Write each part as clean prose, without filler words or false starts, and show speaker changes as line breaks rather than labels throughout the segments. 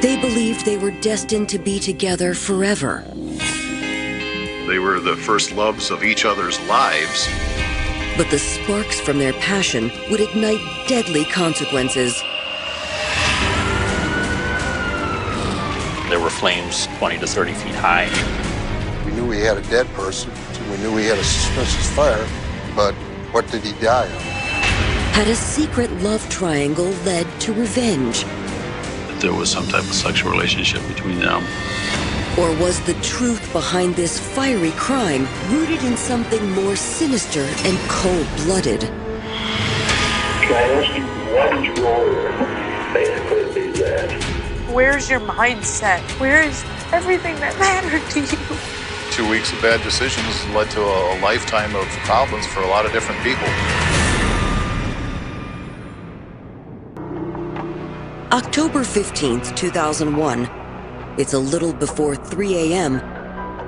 They believed they were destined to be together forever.
They were the first loves of each other's lives.
But the sparks from their passion would ignite deadly consequences.
There were flames 20 to 30 feet high.
We knew we had a dead person. We knew we had a suspicious fire, but what did he die of?
Had a secret love triangle led to revenge?
There was some type of sexual relationship between them.
Or was the truth behind this fiery crime rooted in something more sinister and cold-blooded?
Can I ask you, what is wrong? Basically, is that.
Where's your mindset? Where is everything that mattered to you?
2 weeks of bad decisions led to a lifetime of problems for a lot of different people.
October 15th, 2001. It's a little before 3 a.m.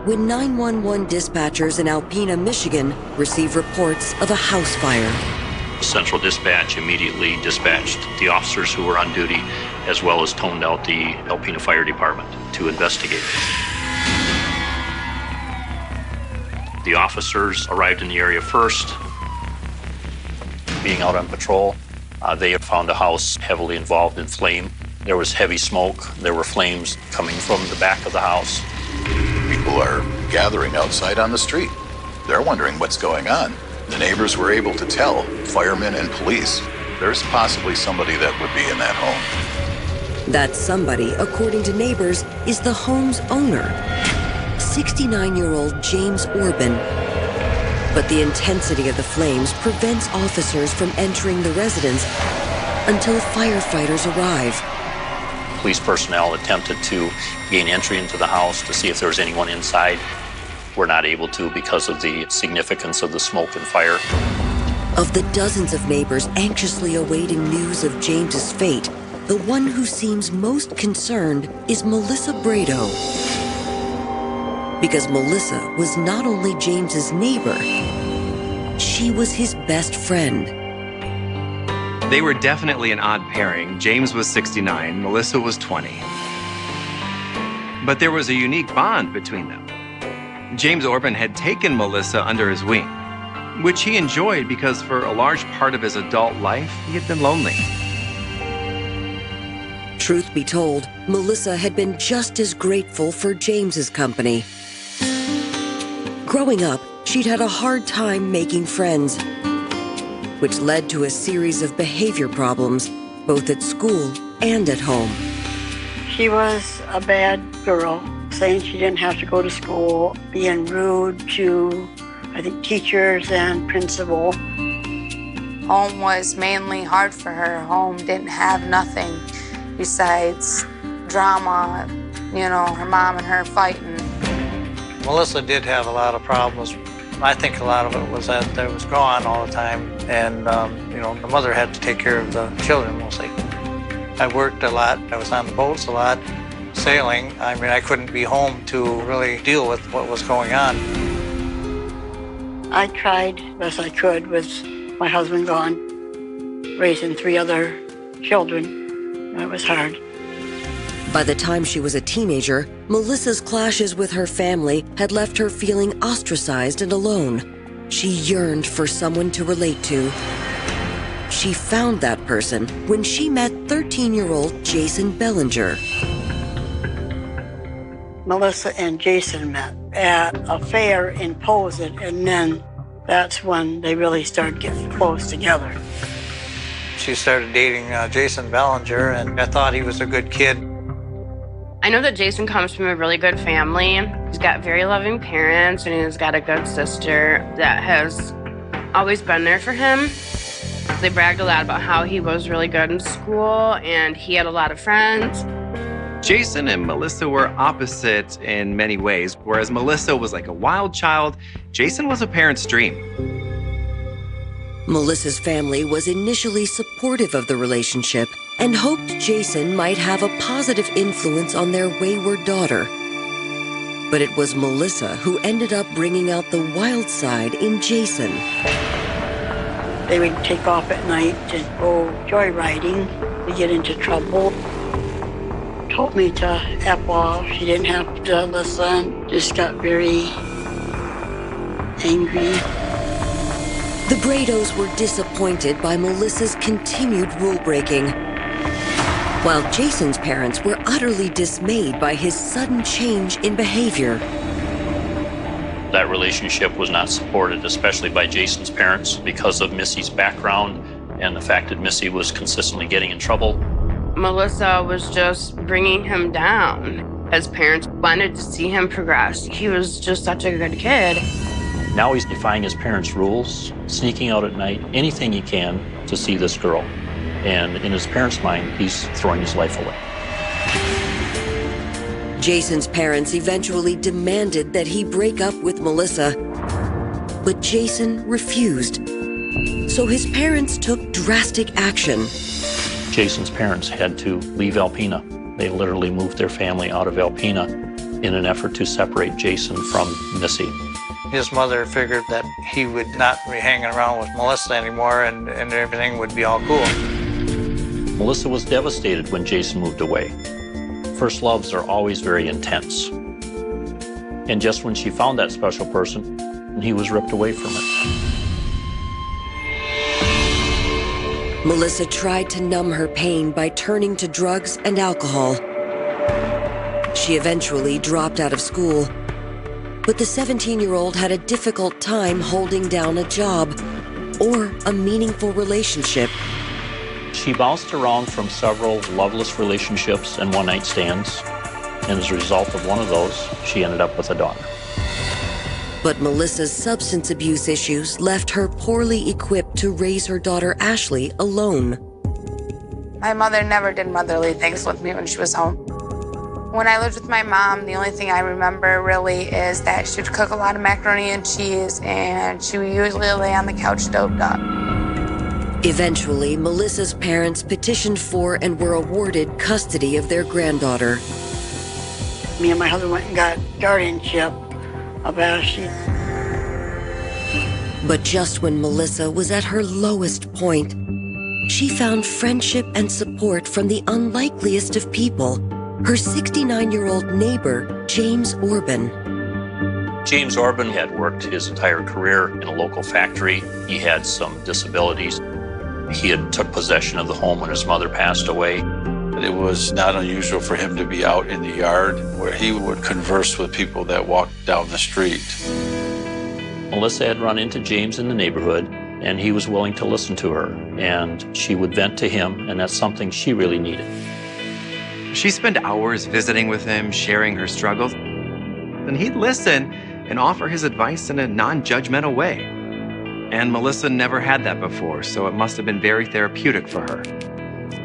when 911 dispatchers in Alpena, Michigan receive reports of a house fire.
Central Dispatch immediately dispatched the officers who were on duty, as well as toned out the Alpena Fire Department to investigate. The officers arrived in the area first. Being out on patrol, they had found a house heavily involved in flame. There was heavy smoke. There were flames coming from the back of the house.
People are gathering outside on the street. They're wondering what's going on. The neighbors were able to tell firemen and police there's possibly somebody that would be in that home.
That somebody, according to neighbors, is the home's owner, 69-year-old James Orban. But the intensity of the flames prevents officers from entering the residence until firefighters arrive.
Police personnel attempted to gain entry into the house to see if there was anyone inside. Were not able to because of the significance of the smoke and fire.
Of the dozens of neighbors anxiously awaiting news of James's fate, the one who seems most concerned is Melissa Bredow. Because Melissa was not only James's neighbor, she was his best friend.
They were definitely an odd pairing. James was 69, Melissa was 20. But there was a unique bond between them. James Orban had taken Melissa under his wing, which he enjoyed because for a large part of his adult life, he had been lonely.
Truth be told, Melissa had been just as grateful for James's company. Growing up, she'd had a hard time making friends, which led to a series of behavior problems, both at school and at home.
She was a bad girl, saying she didn't have to go to school, being rude to, I think, teachers and principal.
Home was mainly hard for her. Home didn't have nothing besides drama, you know, her mom and her fighting.
Melissa did have a lot of problems. I think a lot of it was that I was gone all the time, and you know, the mother had to take care of the children mostly. I worked a lot. I was on the boats a lot, sailing. I mean, I couldn't be home to really deal with what was going on.
I tried best I could with my husband gone, raising 3 other children. It was hard.
By the time she was a teenager, Melissa's clashes with her family had left her feeling ostracized and alone. She yearned for someone to relate to. She found that person when she met 13-year-old Jason Belanger.
Melissa and Jason met at a fair in Posen, and then that's when they really started getting close together.
She started dating Jason Belanger, and I thought he was a good kid.
I know that Jason comes from a really good family. He's got very loving parents, and he's got a good sister that has always been there for him. They bragged a lot about how he was really good in school, and he had a lot of friends.
Jason and Melissa were opposite in many ways. Whereas Melissa was like a wild child, Jason was a parent's dream.
Melissa's family was initially supportive of the relationship and hoped Jason might have a positive influence on their wayward daughter. But it was Melissa who ended up bringing out the wild side in Jason.
They would take off at night and go joyriding to get into trouble. told me to F off. She didn't have to listen, just got very angry.
The Bredows were disappointed by Melissa's continued rule-breaking, while Jason's parents were utterly dismayed by his sudden change in behavior.
That relationship was not supported, especially by Jason's parents, because of Missy's background and the fact that Missy was consistently getting in trouble.
Melissa was just bringing him down. His parents wanted to see him progress. He was just such a good kid.
Now he's defying his parents' rules, sneaking out at night, anything he can to see this girl. And in his parents' mind, he's throwing his life away.
Jason's parents eventually demanded that he break up with Melissa, but Jason refused. So his parents took drastic action.
Jason's parents had to leave Alpena. They literally moved their family out of Alpena in an effort to separate Jason from Missy.
His mother figured that he would not be hanging around with Melissa anymore and everything would be all cool.
Melissa was devastated when Jason moved away. First loves are always very intense. And just when she found that special person, he was ripped away from it.
Melissa tried to numb her pain by turning to drugs and alcohol. She eventually dropped out of school, but the 17-year-old had a difficult time holding down a job or a meaningful relationship.
She bounced around from several loveless relationships and one-night stands, and as a result of one of those, she ended up with a daughter.
But Melissa's substance abuse issues left her poorly equipped to raise her daughter Ashley alone.
My mother never did motherly things with me when she was home. When I lived with my mom, the only thing I remember really is that she would cook a lot of macaroni and cheese, and she would usually lay on the couch doped up.
Eventually, Melissa's parents petitioned for and were awarded custody of their granddaughter.
Me and my husband went and got guardianship of Ashley.
But just when Melissa was at her lowest point, she found friendship and support from the unlikeliest of people, her 69-year-old neighbor, James Orban.
James Orban had worked his entire career in a local factory. He had some disabilities. He had took possession of the home when his mother passed away.
It was not unusual for him to be out in the yard where he would converse with people that walked down the street.
Melissa had run into James in the neighborhood, and he was willing to listen to her, and she would vent to him, and that's something she really needed.
She spent hours visiting with him, sharing her struggles, and he'd listen and offer his advice in a non-judgmental way. And Melissa never had that before, so it must have been very therapeutic for her.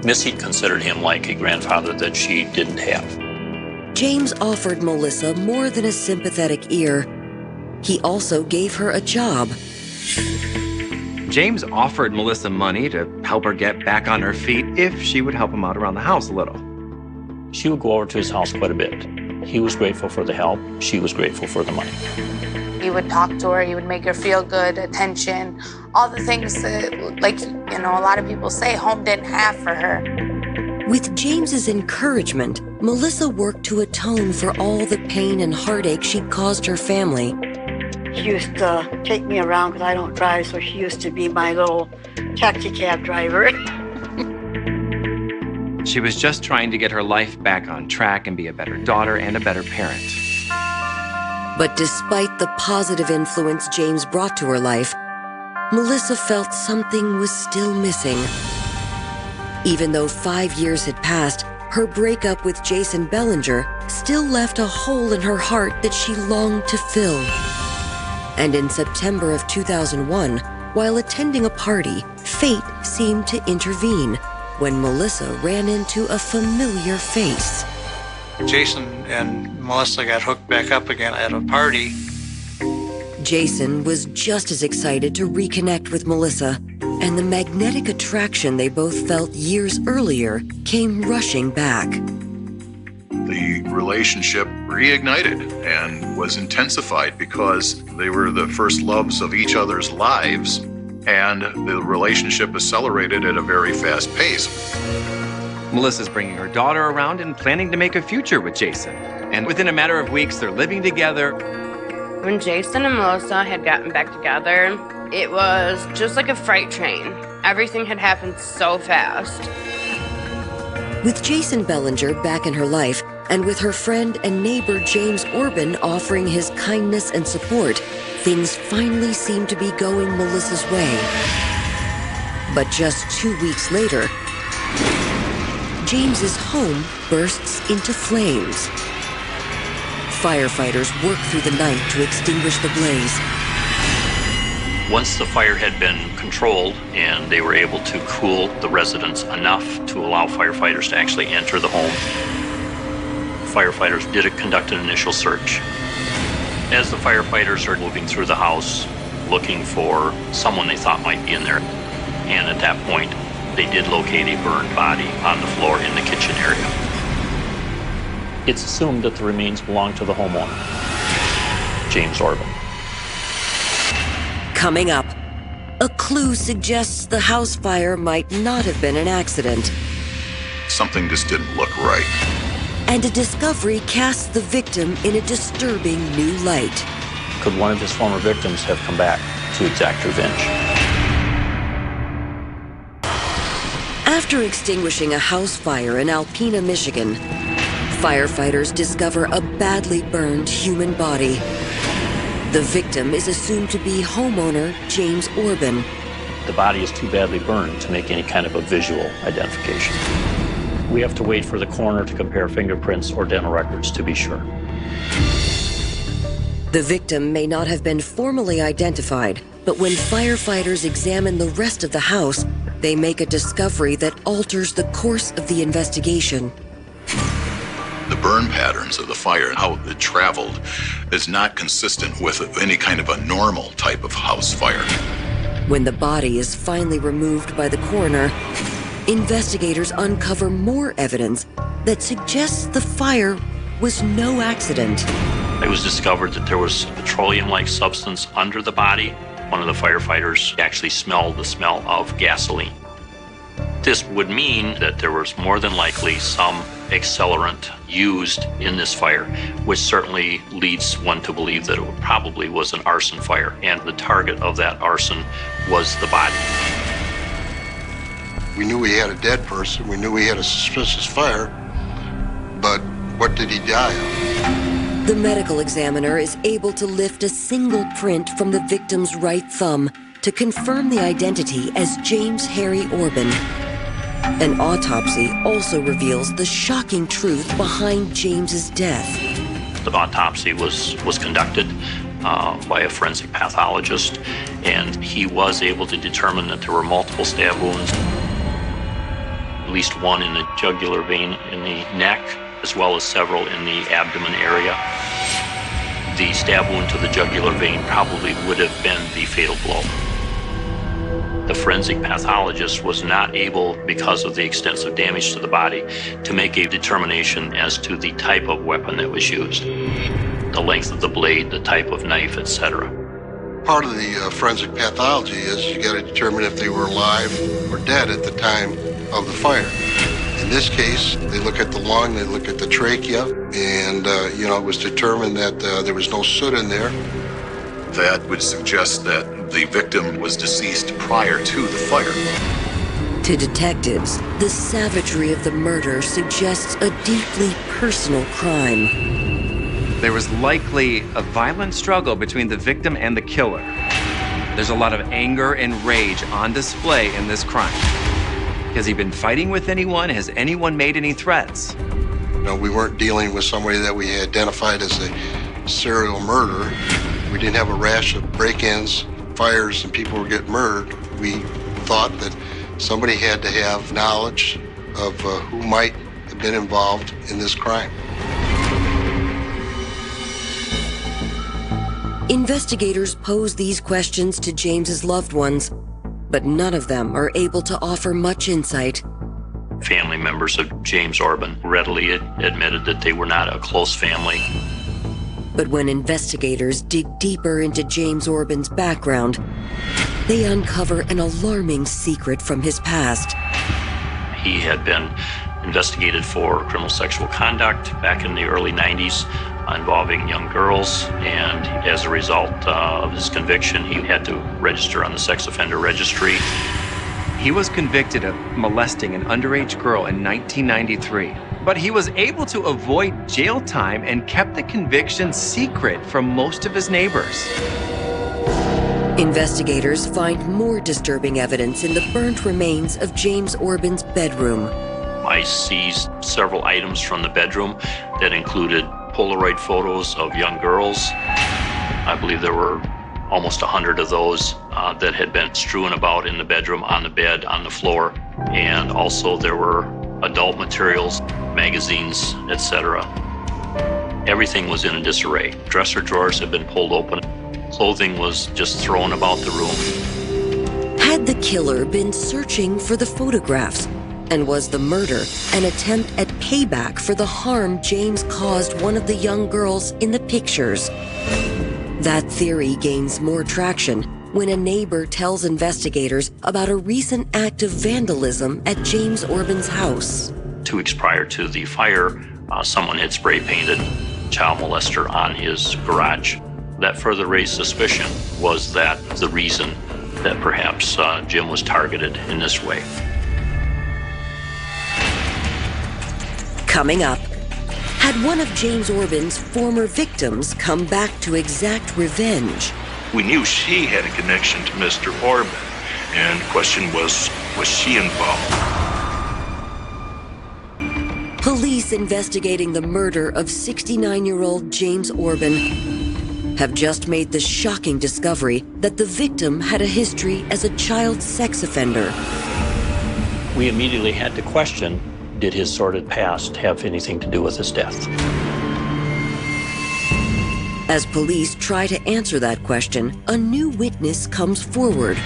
Missy considered him like a grandfather that she didn't have.
James offered Melissa more than a sympathetic ear. He also gave her a job.
James offered Melissa money to help her get back on her feet if she would help him out around the house a little.
She would go over to his house quite a bit. He was grateful for the help. She was grateful for the money.
He would talk to her, he would make her feel good, attention, all the things that, like, a lot of people say home didn't have for her.
With James's encouragement, Melissa worked to atone for all the pain and heartache she'd caused her family.
She used to take me around because I don't drive, so she used to be my little taxi cab driver.
She was just trying to get her life back on track and be a better daughter and a better parent.
But despite the positive influence James brought to her life, Melissa felt something was still missing. Even though 5 years had passed, her breakup with Jason Belanger still left a hole in her heart that she longed to fill. And in September of 2001, while attending a party, fate seemed to intervene when Melissa ran into a familiar face.
Jason and Melissa got hooked back up again at a party.
Jason was just as excited to reconnect with Melissa, and the magnetic attraction they both felt years earlier came rushing back.
The relationship reignited and was intensified because they were the first loves of each other's lives, and the relationship accelerated at a very fast pace.
Melissa's bringing her daughter around and planning to make a future with Jason. And within a matter of weeks, they're living together.
When Jason and Melissa had gotten back together, it was just like a freight train. Everything had happened so fast.
With Jason Belanger back in her life, and with her friend and neighbor James Orban offering his kindness and support, things finally seemed to be going Melissa's way. But just 2 weeks later, James's home bursts into flames. Firefighters work through the night to extinguish the blaze.
Once the fire had been controlled and they were able to cool the residents enough to allow firefighters to actually enter the home, firefighters did conduct an initial search. As the firefighters are moving through the house, looking for someone they thought might be in there, and at that point, they did locate a burned body on the floor in the kitchen area. It's assumed that the remains belong to the homeowner, James Orban.
Coming up, a clue suggests the house fire might not have been an accident.
Something just didn't look right.
And a discovery casts the victim in a disturbing new light.
Could one of his former victims have come back to exact revenge?
After extinguishing a house fire in Alpena, Michigan, firefighters discover a badly burned human body. The victim is assumed to be homeowner James Orban.
The body is too badly burned to make any kind of a visual identification. We have to wait for the coroner to compare fingerprints or dental records to be sure.
The victim may not have been formally identified, but when firefighters examine the rest of the house, they make a discovery that alters the course of the investigation.
The burn patterns of the fire, how it traveled, is not consistent with any kind of a normal type of house fire.
When the body is finally removed by the coroner, investigators uncover more evidence that suggests the fire was no accident.
It was discovered that there was petroleum-like substance under the body. One of the firefighters actually smelled the smell of gasoline. This would mean that there was more than likely some accelerant used in this fire, which certainly leads one to believe that it probably was an arson fire, and the target of that arson was the body.
We knew we had a dead person, we knew we had a suspicious fire, but what did he die of?
The medical examiner is able to lift a single print from the victim's right thumb to confirm the identity as James Harry Orban. An autopsy also reveals the shocking truth behind James's death.
The autopsy was conducted by a forensic pathologist, and he was able to determine that there were multiple stab wounds, at least one in the jugular vein in the neck, as well as several in the abdomen area. The stab wound to the jugular vein probably would have been the fatal blow. The forensic pathologist was not able, because of the extensive damage to the body, to make a determination as to the type of weapon that was used, the length of the blade, the type of knife, etc.
Part of the forensic pathology is you got to determine if they were alive or dead at the time of the fire. In this case, they look at the lung, they look at the trachea, and it was determined that there was no soot in there.
That would suggest that the victim was deceased prior to the fire.
To detectives, the savagery of the murder suggests a deeply personal crime.
There was likely a violent struggle between the victim and the killer. There's a lot of anger and rage on display in this crime. Has he been fighting with anyone? Has anyone made any threats?
We weren't dealing with somebody that we identified as a serial murderer. We didn't have a rash of break-ins, fires, and people were getting murdered. We thought that somebody had to have knowledge of who might have been involved in this crime.
Investigators pose these questions to James's loved ones, but none of them are able to offer much insight.
Family members of James Orban readily admitted that they were not a close family.
But when investigators dig deeper into James Orban's background, they uncover an alarming secret from his past.
He had been investigated for criminal sexual conduct back in the early 90s involving young girls, and as a result of his conviction, he had to register on the sex offender registry.
He was convicted of molesting an underage girl in 1993, but he was able to avoid jail time and kept the conviction secret from most of his neighbors.
Investigators find more disturbing evidence in the burnt remains of James Orban's bedroom.
I seized several items from the bedroom that included Polaroid photos of young girls. I believe there were almost 100 of those that had been strewn about in the bedroom, on the bed, on the floor. And also there were adult materials, magazines, etc. Everything was in a disarray. Dresser drawers had been pulled open. Clothing was just thrown about the room.
Had the killer been searching for the photographs? And was the murder an attempt at payback for the harm James caused one of the young girls in the pictures? That theory gains more traction when a neighbor tells investigators about a recent act of vandalism at James Orban's house.
2 weeks prior to the fire, someone had spray painted child molester on his garage. That further raised suspicion. Was that the reason that perhaps Jim was targeted in this way?
Coming up, had one of James Orban's former victims come back to exact revenge?
We knew she had a connection to Mr. Orban, and the question was she involved?
Police investigating the murder of 69-year-old James Orban have just made the shocking discovery that the victim had a history as a child sex offender.
We immediately had to question, did his sordid past have anything to do with his death?
As police try to answer that question, a new witness comes forward.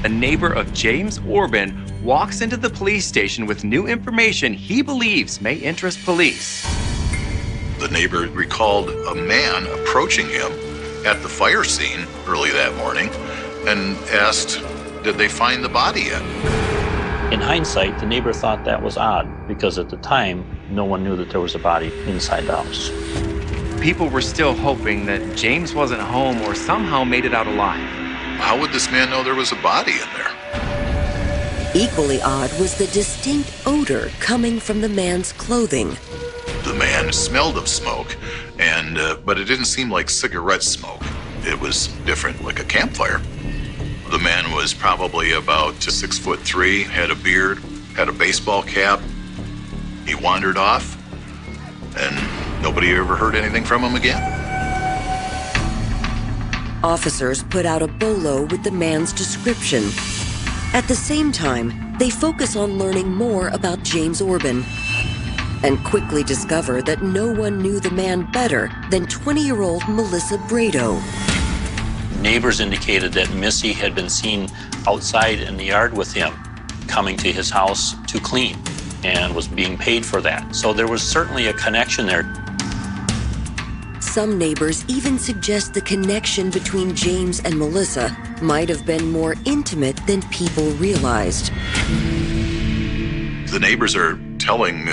A neighbor of James Orban walks into the police station with new information he believes may interest police.
The neighbor recalled a man approaching him at the fire scene early that morning and asked, did they find the body yet?
In hindsight, the neighbor thought that was odd because at the time, no one knew that there was a body inside the house.
People were still hoping that James wasn't home or somehow made it out alive.
How would this man know there was a body in there?
Equally odd was the distinct odor coming from the man's clothing.
The man smelled of smoke, but it didn't seem like cigarette smoke. It was different, like a campfire. The man was probably about 6'3", had a beard, had a baseball cap. He wandered off, and nobody ever heard anything from him again.
Officers put out a bolo with the man's description. At the same time, they focus on learning more about James Orban and quickly discover that no one knew the man better than 20-year-old Melissa Bredow.
Neighbors indicated that Missy had been seen outside in the yard with him, coming to his house to clean, and was being paid for that. So there was certainly a connection there.
Some neighbors even suggest the connection between James and Melissa might have been more intimate than people realized.
The neighbors are telling,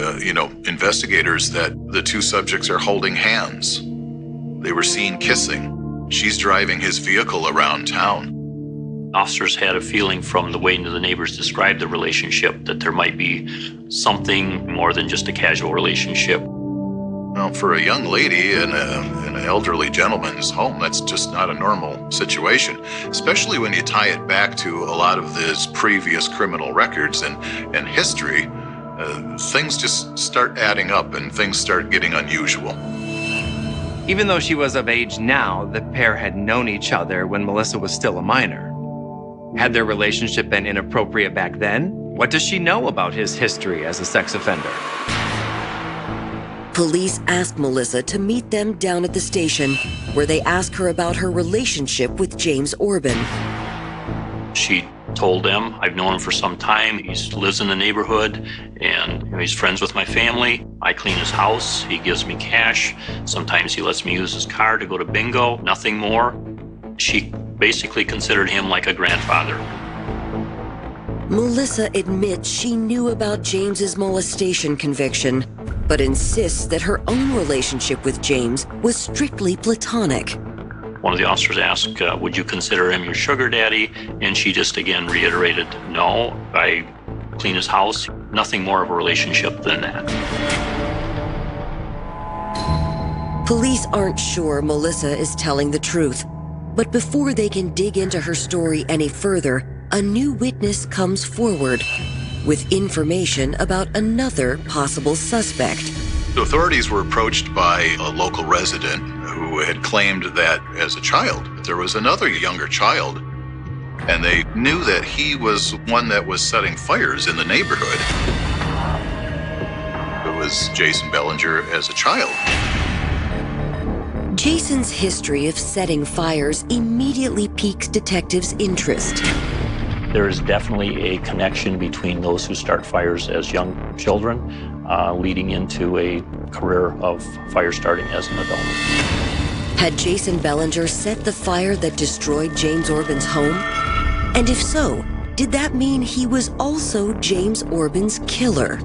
investigators that the two subjects are holding hands. They were seen kissing. She's driving his vehicle around town.
Officers had a feeling from the way the neighbors described the relationship that there might be something more than just a casual relationship.
Well, for a young lady in an elderly gentleman's home, that's just not a normal situation, especially when you tie it back to a lot of his previous criminal records and history. Things just start adding up and things start getting unusual.
Even though she was of age now, the pair had known each other when Melissa was still a minor. Had their relationship been inappropriate back then? What does she know about his history as a sex offender?
Police ask Melissa to meet them down at the station, where they ask her about her relationship with James Orban.
She told them, I've known him for some time. He lives in the neighborhood, and he's friends with my family. I clean his house. He gives me cash. Sometimes he lets me use his car to go to bingo. Nothing more. She basically considered him like a grandfather.
Melissa admits she knew about James's molestation conviction, but insists that her own relationship with James was strictly platonic.
One of the officers asked, would you consider him your sugar daddy? And she just again reiterated, no, I clean his house. Nothing more of a relationship than that.
Police aren't sure Melissa is telling the truth, but before they can dig into her story any further, a new witness comes forward with information about another possible suspect.
The authorities were approached by a local resident who had claimed that as a child, there was another younger child, and they knew that he was one that was setting fires in the neighborhood. It was Jason Belanger as a child.
Jason's history of setting fires immediately piques detectives' interest.
There is definitely a connection between those who start fires as young children, leading into a career of fire starting as an adult.
Had Jason Belanger set the fire that destroyed James Orban's home? And if so, did that mean he was also James Orban's killer?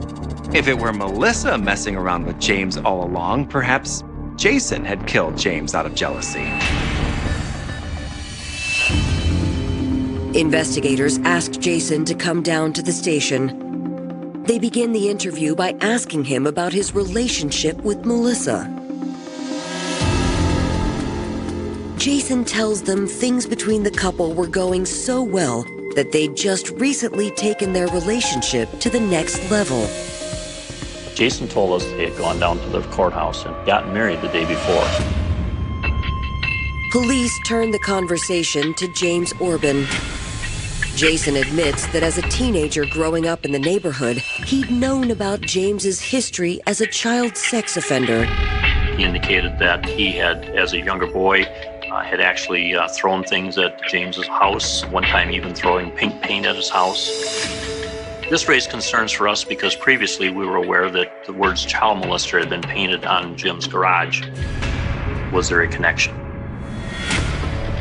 If it were Melissa messing around with James all along, perhaps Jason had killed James out of jealousy.
Investigators asked Jason to come down to the station. They begin the interview by asking him about his relationship with Melissa. Jason tells them things between the couple were going so well that they'd just recently taken their relationship to the next level.
Jason told us they had gone down to the courthouse and gotten married the day before.
Police turned the conversation to James Orban. Jason admits that as a teenager growing up in the neighborhood, he'd known about James's history as a child sex offender.
He indicated that he had, as a younger boy, had actually thrown things at James's house, one time even throwing pink paint at his house. This raised concerns for us because previously we were aware that the words child molester had been painted on Jim's garage. Was there a connection?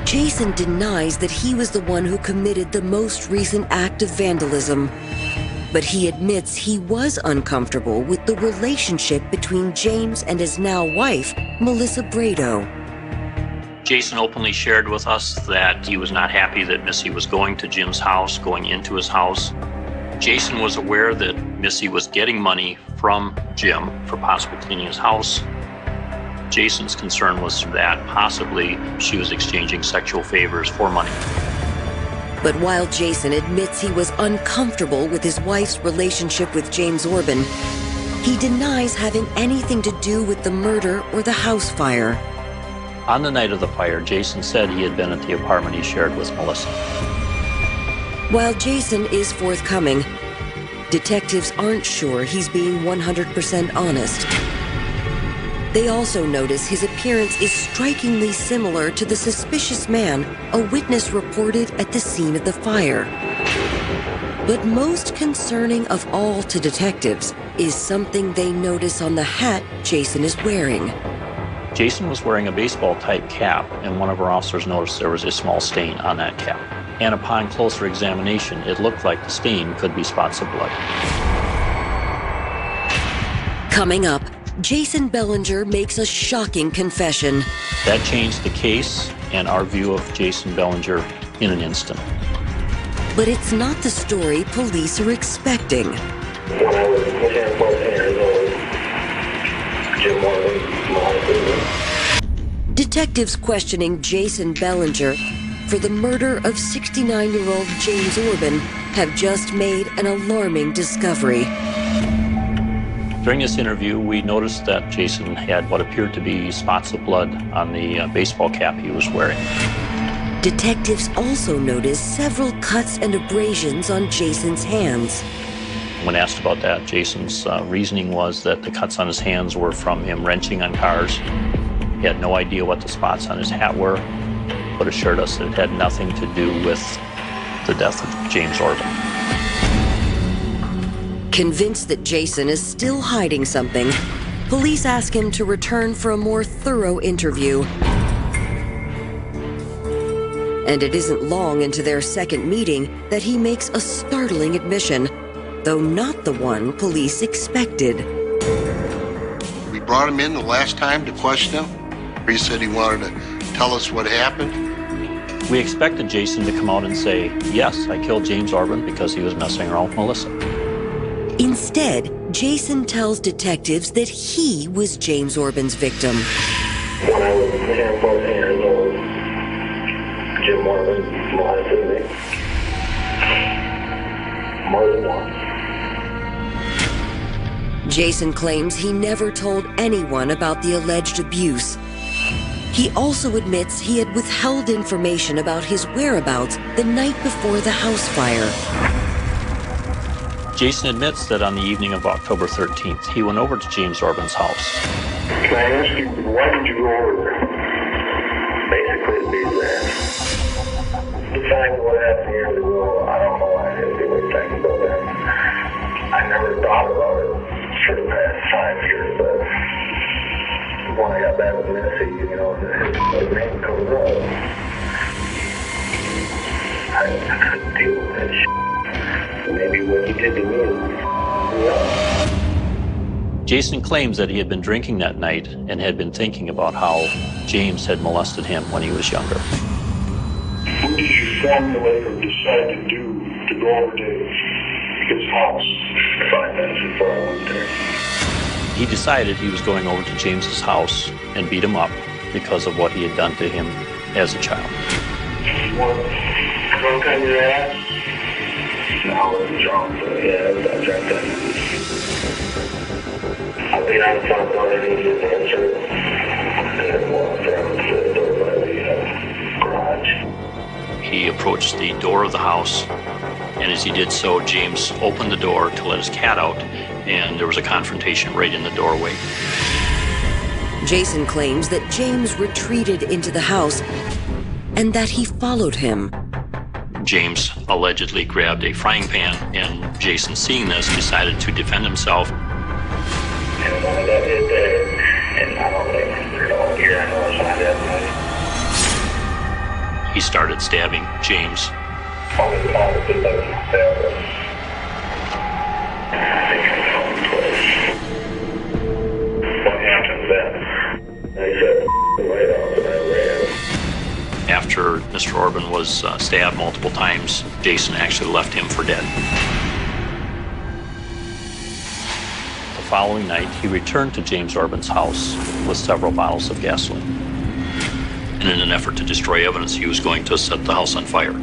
Jason denies that he was the one who committed the most recent act of vandalism, but he admits he was uncomfortable with the relationship between James and his now wife, Melissa Bredow.
Jason openly shared with us that he was not happy that Missy was going to Jim's house, going into his house. Jason was aware that Missy was getting money from Jim for possibly cleaning his house. Jason's concern was that possibly she was exchanging sexual favors for money.
But while Jason admits he was uncomfortable with his wife's relationship with James Orban, he denies having anything to do with the murder or the house fire.
On the night of the fire, Jason said he had been at the apartment he shared with Melissa.
While Jason is forthcoming, detectives aren't sure he's being 100% honest. They also notice his appearance is strikingly similar to the suspicious man a witness reported at the scene of the fire. But most concerning of all to detectives is something they notice on the hat Jason is wearing.
Jason was wearing a baseball-type cap, and one of our officers noticed there was a small stain on that cap. And upon closer examination, it looked like the stain could be spots of blood.
Coming up, Jason Belanger makes a shocking confession.
That changed the case and our view of Jason Belanger in an instant.
But it's not the story police are expecting.
When I was in Chancellor, Arizona, Jim Morgan,
Detectives questioning Jason Belanger for the murder of 69-year-old James Orban have just made an alarming discovery.
During this interview, we noticed that Jason had what appeared to be spots of blood on the baseball cap he was wearing.
Detectives also noticed several cuts and abrasions on Jason's hands.
When asked about that, Jason's reasoning was that the cuts on his hands were from him wrenching on cars. He had no idea what the spots on his hat were, but assured us that it had nothing to do with the death of James Orban.
Convinced that Jason is still hiding something, police ask him to return for a more thorough interview. And it isn't long into their second meeting that he makes a startling admission, though not the one police expected.
We brought him in the last time to question him. He said he wanted to tell us what happened.
We expected Jason to come out and say, yes, I killed James Orban because he was messing around with Melissa.
Instead, Jason tells detectives that he was James Orban's victim.
When I was 10, 14 years old, Jim Orban molested me. More than once.
Jason claims he never told anyone about the alleged abuse. He also admits he had withheld information about his whereabouts the night before the house fire.
Jason admits that on the evening of October 13th, he went over to James Orban's house.
Can I ask you, why did you go over there? Basically to be there. Deciding what happened years ago, I don't know why I didn't do anything about that. I never thought about it for the past 5 years, but when I got back with Missy, you know, his name comes up. I couldn't deal with that shit. Maybe what he did to me is,
Jason claims that he had been drinking that night and had been thinking about how James had molested him when he was younger.
What did you formulate or decide to do to go over to his house 5 minutes before I went there?
He decided he was going over to James's house and beat him up because of what he had done to him as a child.
You want drunk on your ass? No, I wasn't drunk, but yeah, I drank that. I beat on the front door and he didn't answer. And then walked around to the door by the garage.
He approached the door of the house, and as he did so, James opened the door to let his cat out, and there was a confrontation right in the doorway.
Jason claims that James retreated into the house and that he followed him.
James allegedly grabbed a frying pan, and Jason, seeing this, decided to defend himself.
And when I got hit there, and I don't think, you know, here I know it's not that night.
He started stabbing James.
Only time to do that was failure. I think I saw him twice. What happened then? I said, right off, and I ran.
After Mr. Orban was stabbed multiple times, Jason actually left him for dead. The following night, he returned to James Orban's house with several bottles of gasoline. And in an effort to destroy evidence, he was going to set the house on fire.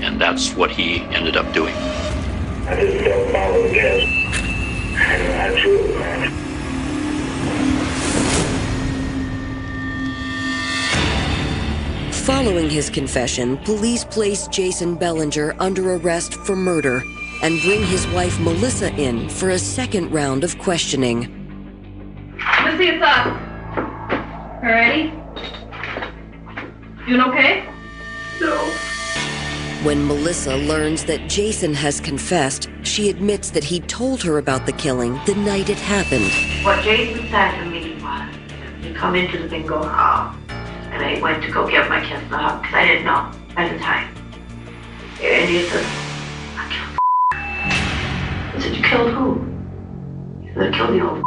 And that's what he ended up doing.
I just don't follow the gas. And that's really bad.
Following his confession, police place Jason Belanger under arrest for murder and bring his wife Melissa in for a second round of questioning.
Let's see, it's up. Alrighty? Doing okay?
No.
When Melissa learns that Jason has confessed, she admits that he told her about the killing the night it happened.
What Jason said to me was, you come into the bingo hall, and I went to go get my kiss in the hut, because I didn't know at the time. And he said, I killed I said, you killed who? He said, I killed the old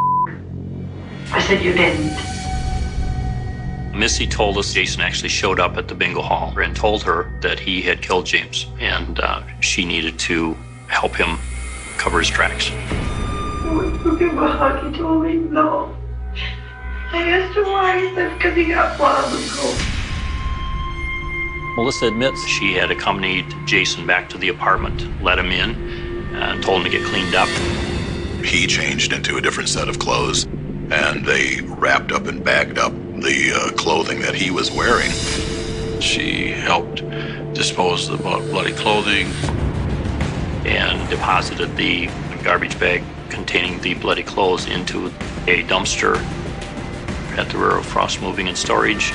I said, you didn't.
Missy told us Jason actually showed up at the bingo hall and told her that he had killed James, and she needed to help him cover his tracks.
I went to give him a hug, he told me no. I asked him why, he said because he got blood on the coat.
Melissa admits she had accompanied Jason back to the apartment, let him in, and told him to get cleaned up.
He changed into a different set of clothes, and they wrapped up and bagged up the clothing that he was wearing.
She helped dispose of the bloody clothing
and deposited the garbage bag containing the bloody clothes into a dumpster at the rear of Frost Moving and Storage.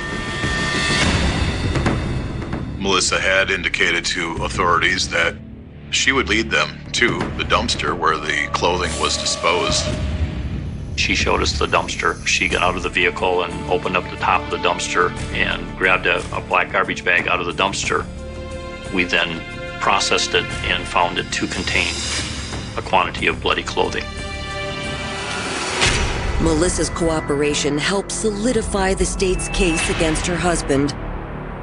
Melissa had indicated to authorities that she would lead them to the dumpster where the clothing was disposed.
She showed us the dumpster. She got out of the vehicle and opened up the top of the dumpster and grabbed a black garbage bag out of the dumpster We then processed it and found it to contain a quantity of bloody clothing.
Melissa's cooperation helped solidify the state's case against her husband.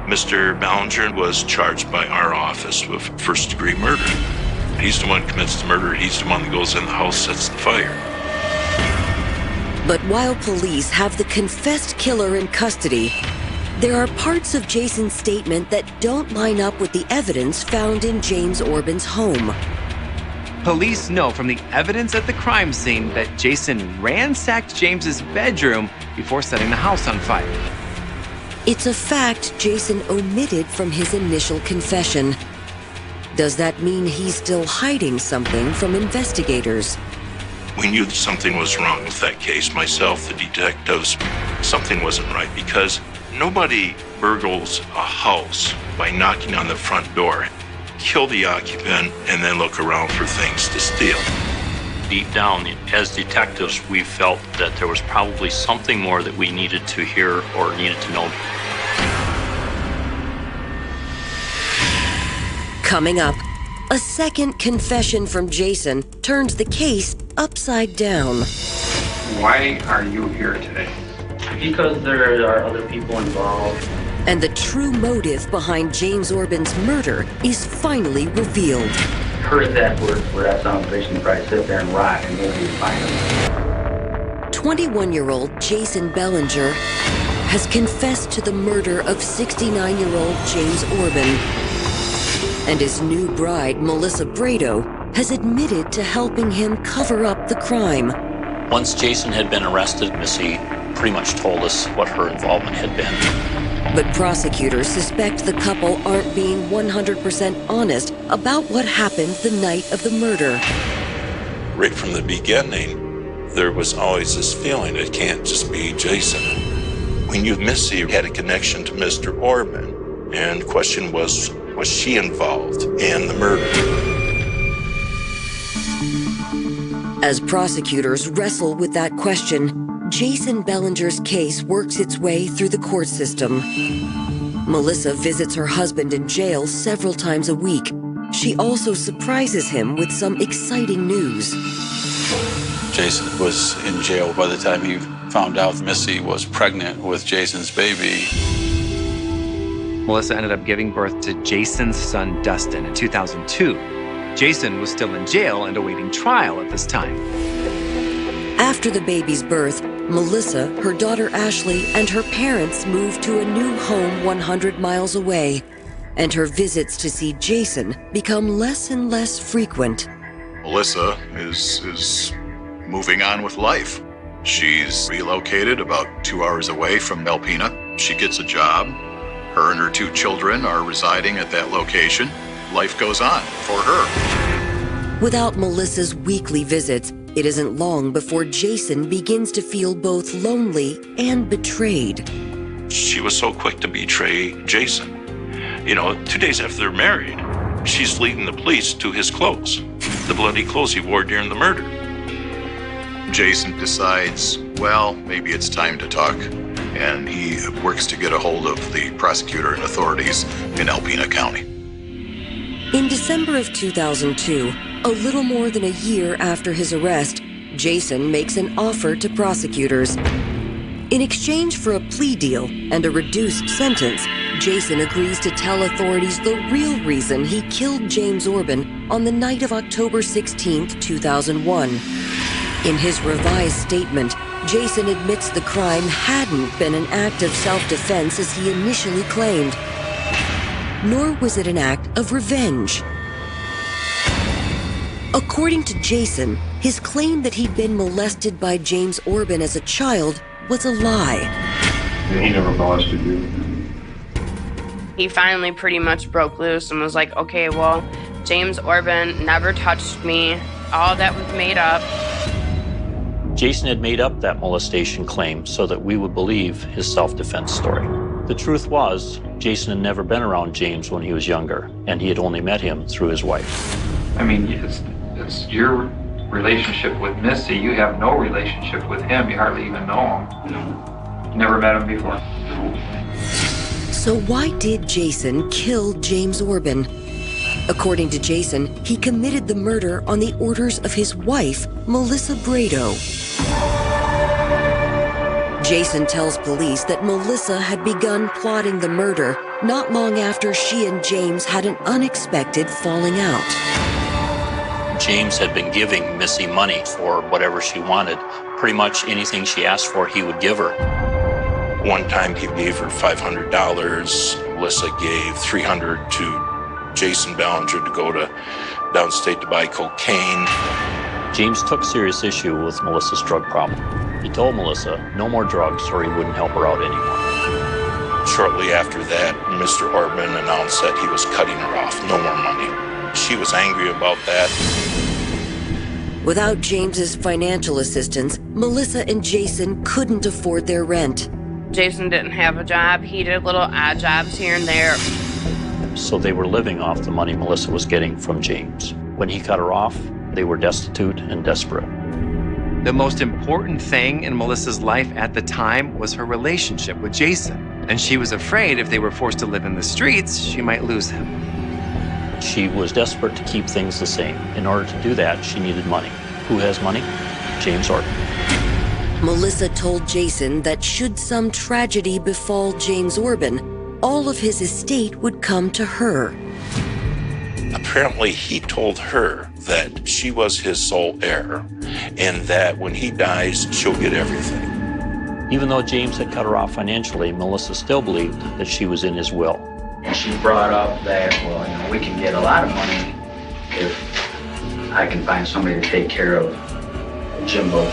Mr. Belanger was charged by our office with first-degree murder. He's the one who commits the murder. He's the one that goes in the house, sets the fire.
But while police have the confessed killer in custody, there are parts of Jason's statement that don't line up with the evidence found in James Orban's home.
Police know from the evidence at the crime scene that Jason ransacked James's bedroom before setting the house on fire.
It's a fact Jason omitted from his initial confession. Does that mean he's still hiding something from investigators?
We knew that something was wrong with that case. Myself, the detectives, something wasn't right because nobody burgles a house by knocking on the front door, kill the occupant, and then look around for things to steal.
Deep down, as detectives, we felt that there was probably something more that we needed to hear or needed to know.
Coming up, a second confession from Jason turns the case upside down.
Why are you here today?
Because there are other people involved.
And the true motive behind James Orban's murder is finally revealed.
Her exact words were, that sounds bitch, and probably sit there and rock and nobody would find him.
21-year-old Jason Belanger has confessed to the murder of 69-year-old James Orban. And his new bride, Melissa Bredow, has admitted to helping him cover up the crime.
Once Jason had been arrested, Missy pretty much told us what her involvement had been.
But prosecutors suspect the couple aren't being 100% honest about what happened the night of the murder.
Right from the beginning, there was always this feeling it can't just be Jason. We knew Missy had a connection to Mr. Orban, and the question was she involved in the murder?
As prosecutors wrestle with that question, Jason Belanger's case works its way through the court system. Melissa visits her husband in jail several times a week. She also surprises him with some exciting news.
Jason was in jail by the time he found out Missy was pregnant with Jason's baby.
Melissa ended up giving birth to Jason's son, Dustin, in 2002. Jason was still in jail and awaiting trial at this time.
After the baby's birth, Melissa, her daughter Ashley, and her parents moved to a new home 100 miles away, and her visits to see Jason become less and less frequent.
Melissa is moving on with life. She's relocated about 2 hours away from Alpena. She gets a job. Her and her 2 children are residing at that location. Life goes on for her.
Without Melissa's weekly visits, it isn't long before Jason begins to feel both lonely and betrayed.
She was so quick to betray Jason. 2 days after they're married, she's leading the police to his clothes, the bloody clothes he wore during the murder.
Jason decides, well, maybe it's time to talk, and he works to get a hold of the prosecutor and authorities in Alpena County.
In December of 2002, a little more than a year after his arrest, Jason makes an offer to prosecutors. In exchange for a plea deal and a reduced sentence, Jason agrees to tell authorities the real reason he killed James Orban on the night of October 16, 2001. In his revised statement, Jason admits the crime hadn't been an act of self-defense as he initially claimed, nor was it an act of revenge. According to Jason, his claim that he'd been molested by James Orban as a child was a lie.
He never molested you?
He finally pretty much broke loose and was like, okay, well, James Orban never touched me. All that was made up.
Jason had made up that molestation claim so that we would believe his self-defense story. The truth was, Jason had never been around James when he was younger, and he had only met him through his wife.
I mean, it's your relationship with Missy. You have no relationship with him. You hardly even know him. No. You never met him before? No.
So why did Jason kill James Orban? According to Jason, he committed the murder on the orders of his wife, Melissa Bredow. Jason tells police that Melissa had begun plotting the murder not long after she and James had an unexpected falling out.
James had been giving Missy money for whatever she wanted. Pretty much anything she asked for, he would give her.
One time he gave her $500. Melissa gave $300 to Jason Belanger to go to downstate to buy cocaine.
James took serious issue with Melissa's drug problem. He told Melissa no more drugs or he wouldn't help her out anymore.
Shortly after that, Mr. Orban announced that he was cutting her off, no more money. She was angry about that.
Without James's financial assistance, Melissa and Jason couldn't afford their rent.
Jason didn't have a job. He did little odd jobs here and there.
So they were living off the money Melissa was getting from James. When he cut her off, they were destitute and desperate.
The most important thing in Melissa's life at the time was her relationship with Jason. And she was afraid if they were forced to live in the streets, she might lose him.
She was desperate to keep things the same. In order to do that, she needed money. Who has money? James Orban.
Melissa told Jason that should some tragedy befall James Orban, all of his estate would come to her.
Apparently, he told her that she was his sole heir and that when he dies, she'll get everything.
Even though James had cut her off financially, Melissa still believed that she was in his will.
And she brought up that, well, you know, we can get a lot of money if I can find somebody to take care of Jimbo.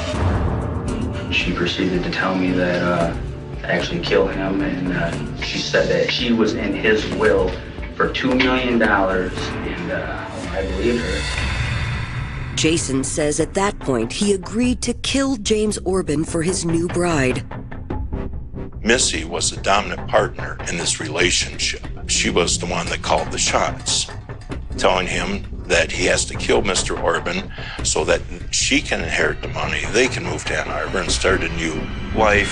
She proceeded to tell me that actually kill him, and she said that she was in his will for $2 million, and I believed her.
Jason says at that point he agreed to kill James Orban for his new bride.
Missy was the dominant partner in this relationship. She was the one that called the shots, telling him that he has to kill Mr. Orban so that she can inherit the money. They can move to Ann Arbor and start a new life.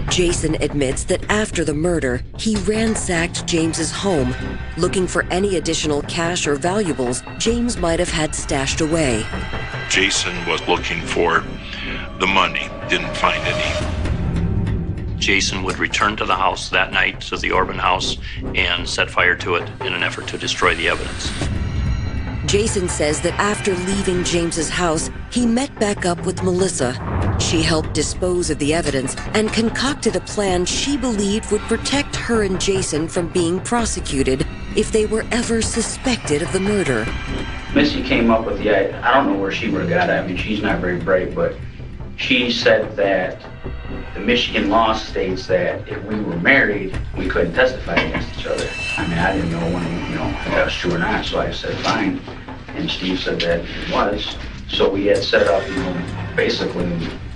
Jason admits that after the murder, he ransacked James's home, looking for any additional cash or valuables James might have had stashed away.
Jason was looking for the money, didn't find any.
Jason would return to the house that night, to the Orban house, and set fire to it in an effort to destroy the evidence.
Jason says that after leaving James's house, he met back up with Melissa. She helped dispose of the evidence and concocted a plan she believed would protect her and Jason from being prosecuted if they were ever suspected of the murder.
Missy came up with the idea. I don't know where she would have got it. I mean, she's not very bright, but she said that the Michigan law states that if we were married, we couldn't testify against each other. I mean, I didn't know when, if that was true or not, so I said, fine. And Steve said that it was. So we had set up, basically,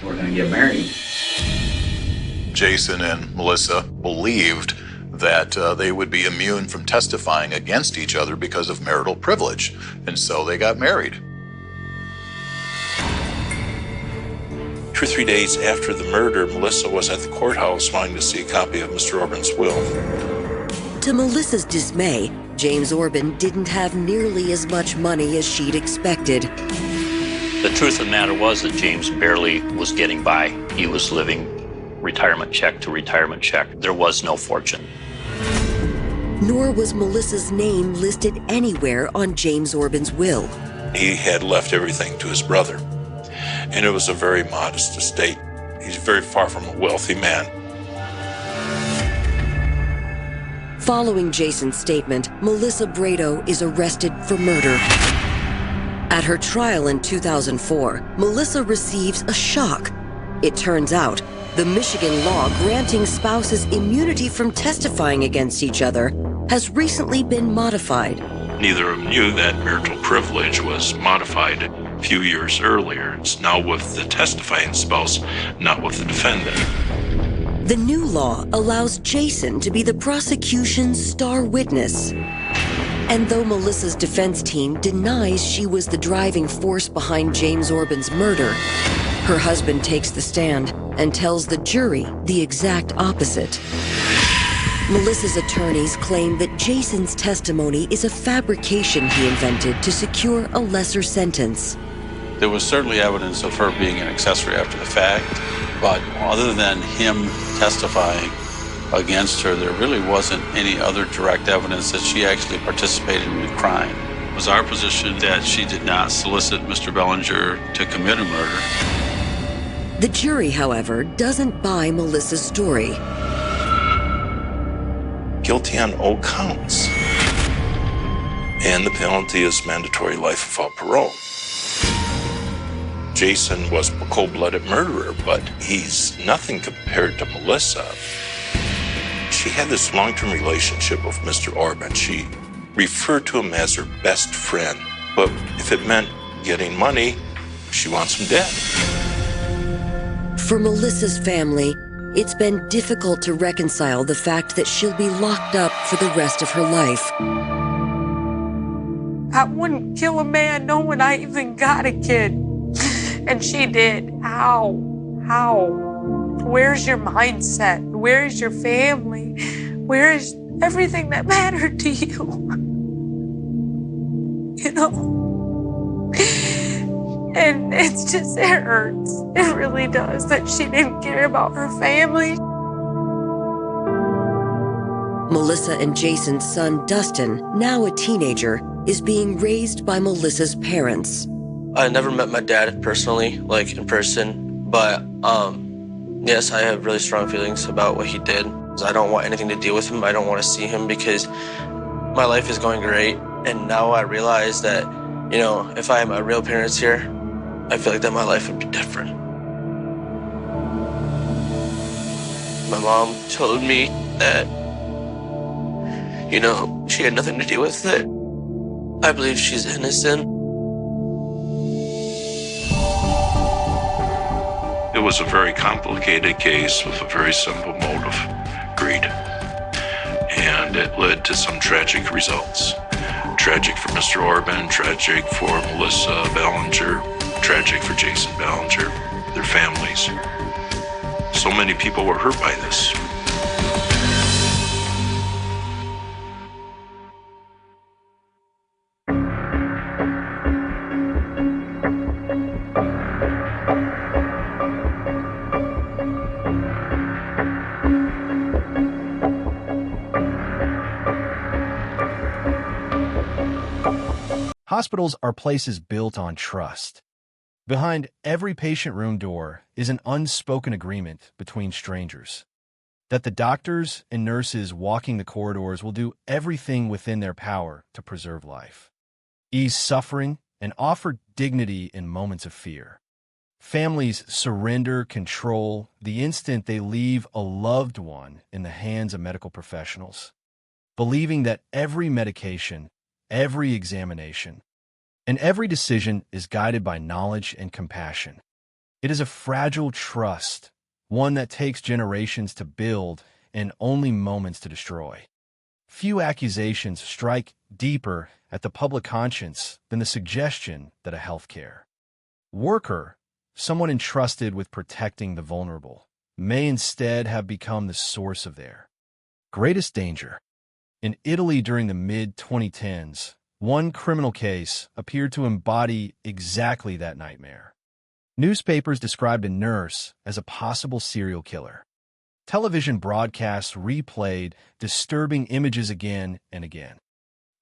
we're going to get married.
Jason and Melissa believed that they would be immune from testifying against each other because of marital privilege, and so they got married.
2 or 3 days after the murder, Melissa was at the courthouse wanting to see a copy of Mr. Orban's will.
To Melissa's dismay, James Orban didn't have nearly as much money as she'd expected.
The truth of the matter was that James barely was getting by. He was living retirement check to retirement check. There was no fortune.
Nor was Melissa's name listed anywhere on James Orban's will.
He had left everything to his brother, and it was a very modest estate. He's very far from a wealthy man.
Following Jason's statement, Melissa Bredow is arrested for murder. At her trial in 2004, Melissa receives a shock. It turns out, the Michigan law granting spouses immunity from testifying against each other has recently been modified.
Neither of them knew that marital privilege was modified a few years earlier. It's now with the testifying spouse, not with the defendant.
The new law allows Jason to be the prosecution's star witness. And though Melissa's defense team denies she was the driving force behind James Orban's murder, her husband takes the stand and tells the jury the exact opposite. Melissa's attorneys claim that Jason's testimony is a fabrication he invented to secure a lesser sentence.
There was certainly evidence of her being an accessory after the fact, but other than him testifying against her, there really wasn't any other direct evidence that she actually participated in the crime. It was our position that she did not solicit Mr. Belanger to commit a murder.
The jury, however, doesn't buy Melissa's story.
Guilty on all counts. And the penalty is mandatory life without parole. Jason was a cold-blooded murderer, but he's nothing compared to Melissa. She had this long-term relationship with Mr. Orban. She referred to him as her best friend. But if it meant getting money, she wants him dead.
For Melissa's family, it's been difficult to reconcile the fact that she'll be locked up for the rest of her life.
I wouldn't kill a man knowing I even got a kid. And she did. How? Where's your mindset? Where's your family? Where is everything that mattered to you? You know? And it's just, it hurts. It really does that she didn't care about her family.
Melissa and Jason's son, Dustin, now a teenager, is being raised by Melissa's parents.
I never met my dad personally, like in person, but yes, I have really strong feelings about what he did. I don't want anything to deal with him. I don't want to see him because my life is going great. And now I realize that, you know, if I had my real parents here, I feel like that my life would be different. My mom told me that, you know, she had nothing to do with it. I believe she's innocent.
It was a very complicated case with a very simple motive, greed. And it led to some tragic results. Tragic for Mr. Orban, tragic for Melissa Belanger, tragic for Jason Belanger, their families. So many people were hurt by this.
Hospitals are places built on trust. Behind every patient room door is an unspoken agreement between strangers that the doctors and nurses walking the corridors will do everything within their power to preserve life, ease suffering, and offer dignity in moments of fear. Families surrender control the instant they leave a loved one in the hands of medical professionals, believing that every medication, every examination, and every decision is guided by knowledge and compassion. It is a fragile trust, one that takes generations to build and only moments to destroy. Few accusations strike deeper at the public conscience than the suggestion that a healthcare worker, someone entrusted with protecting the vulnerable, may instead have become the source of their greatest danger. In Italy during the mid-2010s, one criminal case appeared to embody exactly that nightmare. Newspapers described a nurse as a possible serial killer. Television broadcasts replayed disturbing images again and again.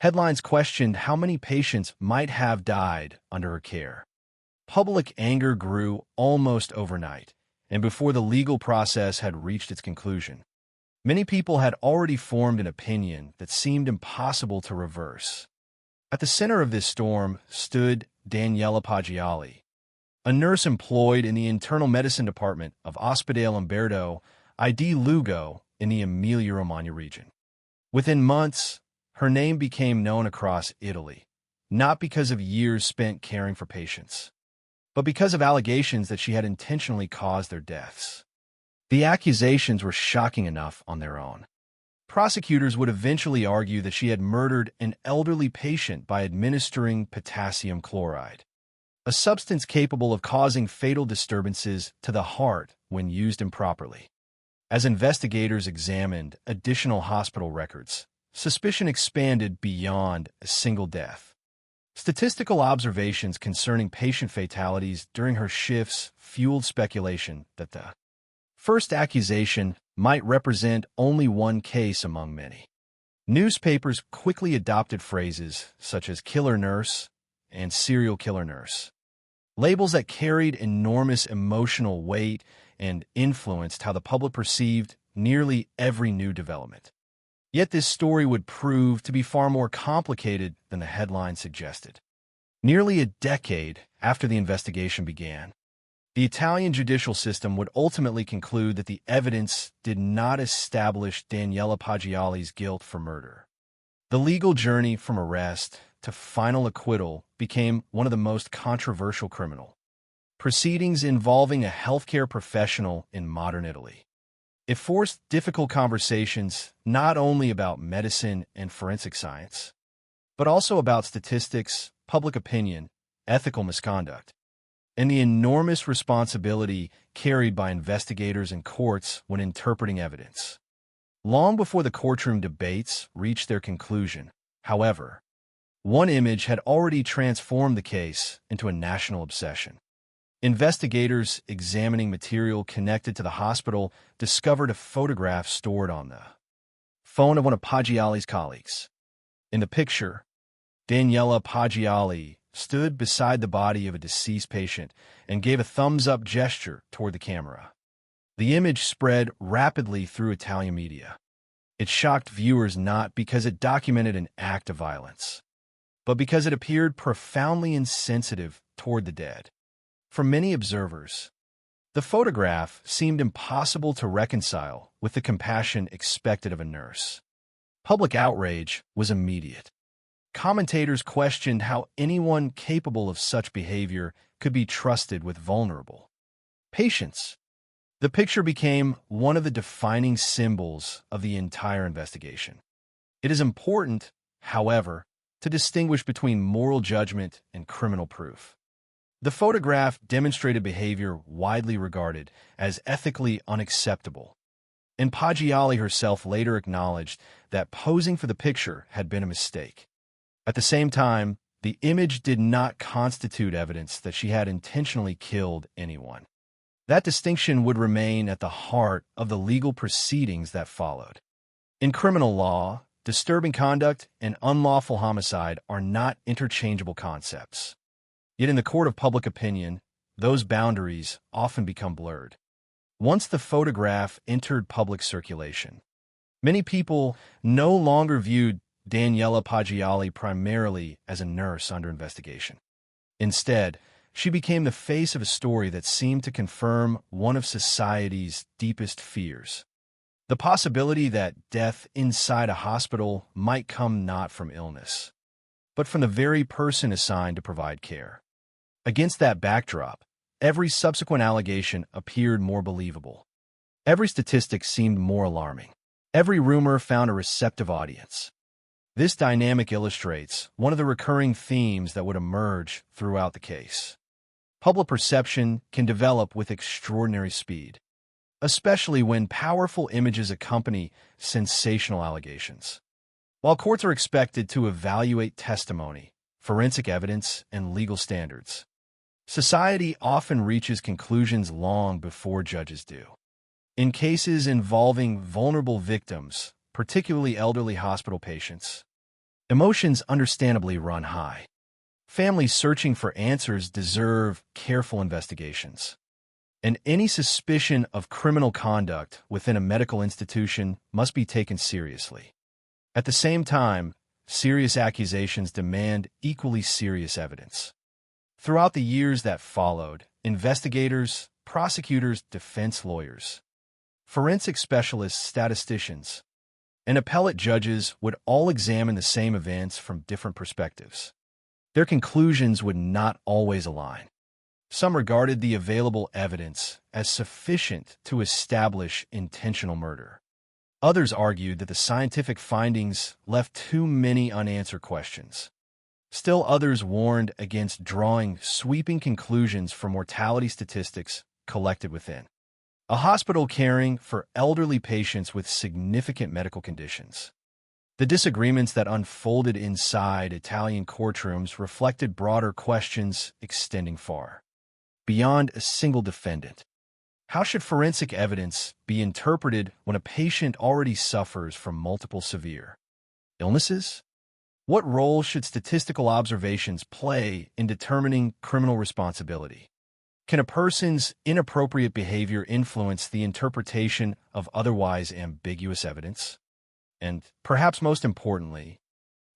Headlines questioned how many patients might have died under her care. Public anger grew almost overnight, and before the legal process had reached its conclusion, many people had already formed an opinion that seemed impossible to reverse. At the center of this storm stood Daniela Paggiali, a nurse employed in the internal medicine department of Ospedale and Bredow, ID Lugo, in the Emilia-Romagna region. Within months, her name became known across Italy, not because of years spent caring for patients, but because of allegations that she had intentionally caused their deaths. The accusations were shocking enough on their own. Prosecutors would eventually argue that she had murdered an elderly patient by administering potassium chloride, a substance capable of causing fatal disturbances to the heart when used improperly. As investigators examined additional hospital records, suspicion expanded beyond a single death. Statistical observations concerning patient fatalities during her shifts fueled speculation that the first accusation might represent only one case among many. Newspapers quickly adopted phrases such as killer nurse and serial killer nurse, labels that carried enormous emotional weight and influenced how the public perceived nearly every new development. Yet this story would prove to be far more complicated than the headline suggested. Nearly a decade after the investigation began, the Italian judicial system would ultimately conclude that the evidence did not establish Daniela Paggiali's guilt for murder. The legal journey from arrest to final acquittal became one of the most controversial criminal proceedings involving a healthcare professional in modern Italy. It forced difficult conversations not only about medicine and forensic science, but also about statistics, public opinion, ethical misconduct, and the enormous responsibility carried by investigators and courts when interpreting evidence. Long before the courtroom debates reached their conclusion, however, one image had already transformed the case into a national obsession. Investigators examining material connected to the hospital discovered a photograph stored on the phone of one of Paggiali's colleagues. In the picture, Daniela Paggiali stood beside the body of a deceased patient and gave a thumbs-up gesture toward the camera. The image spread rapidly through Italian media. It shocked viewers not because it documented an act of violence, but because it appeared profoundly insensitive toward the dead. For many observers, the photograph seemed impossible to reconcile with the compassion expected of a nurse. Public outrage was immediate. Commentators questioned how anyone capable of such behavior could be trusted with vulnerable patients. The picture became one of the defining symbols of the entire investigation. It is important, however, to distinguish between moral judgment and criminal proof. The photograph demonstrated behavior widely regarded as ethically unacceptable, and Paggiali herself later acknowledged that posing for the picture had been a mistake. At the same time, the image did not constitute evidence that she had intentionally killed anyone. That distinction would remain at the heart of the legal proceedings that followed. In criminal law, disturbing conduct and unlawful homicide are not interchangeable concepts. Yet in the court of public opinion, those boundaries often become blurred. Once the photograph entered public circulation, many people no longer viewed Daniela Paggiali primarily as a nurse under investigation. Instead, she became the face of a story that seemed to confirm one of society's deepest fears: the possibility that death inside a hospital might come not from illness, but from the very person assigned to provide care. Against that backdrop, every subsequent allegation appeared more believable. Every statistic seemed more alarming. Every rumor found a receptive audience. This dynamic illustrates one of the recurring themes that would emerge throughout the case. Public perception can develop with extraordinary speed, especially when powerful images accompany sensational allegations. While courts are expected to evaluate testimony, forensic evidence, and legal standards, society often reaches conclusions long before judges do. In cases involving vulnerable victims, particularly elderly hospital patients, emotions understandably run high. Families searching for answers deserve careful investigations, and any suspicion of criminal conduct within a medical institution must be taken seriously. At the same time, serious accusations demand equally serious evidence. Throughout the years that followed, investigators, prosecutors, defense lawyers, forensic specialists, statisticians, and appellate judges would all examine the same events from different perspectives. Their conclusions would not always align. Some regarded the available evidence as sufficient to establish intentional murder. Others argued that the scientific findings left too many unanswered questions. Still others warned against drawing sweeping conclusions from mortality statistics collected within a hospital caring for elderly patients with significant medical conditions. The disagreements that unfolded inside Italian courtrooms reflected broader questions extending far beyond a single defendant. How should forensic evidence be interpreted when a patient already suffers from multiple severe illnesses? What role should statistical observations play in determining criminal responsibility? Can a person's inappropriate behavior influence the interpretation of otherwise ambiguous evidence? And perhaps most importantly,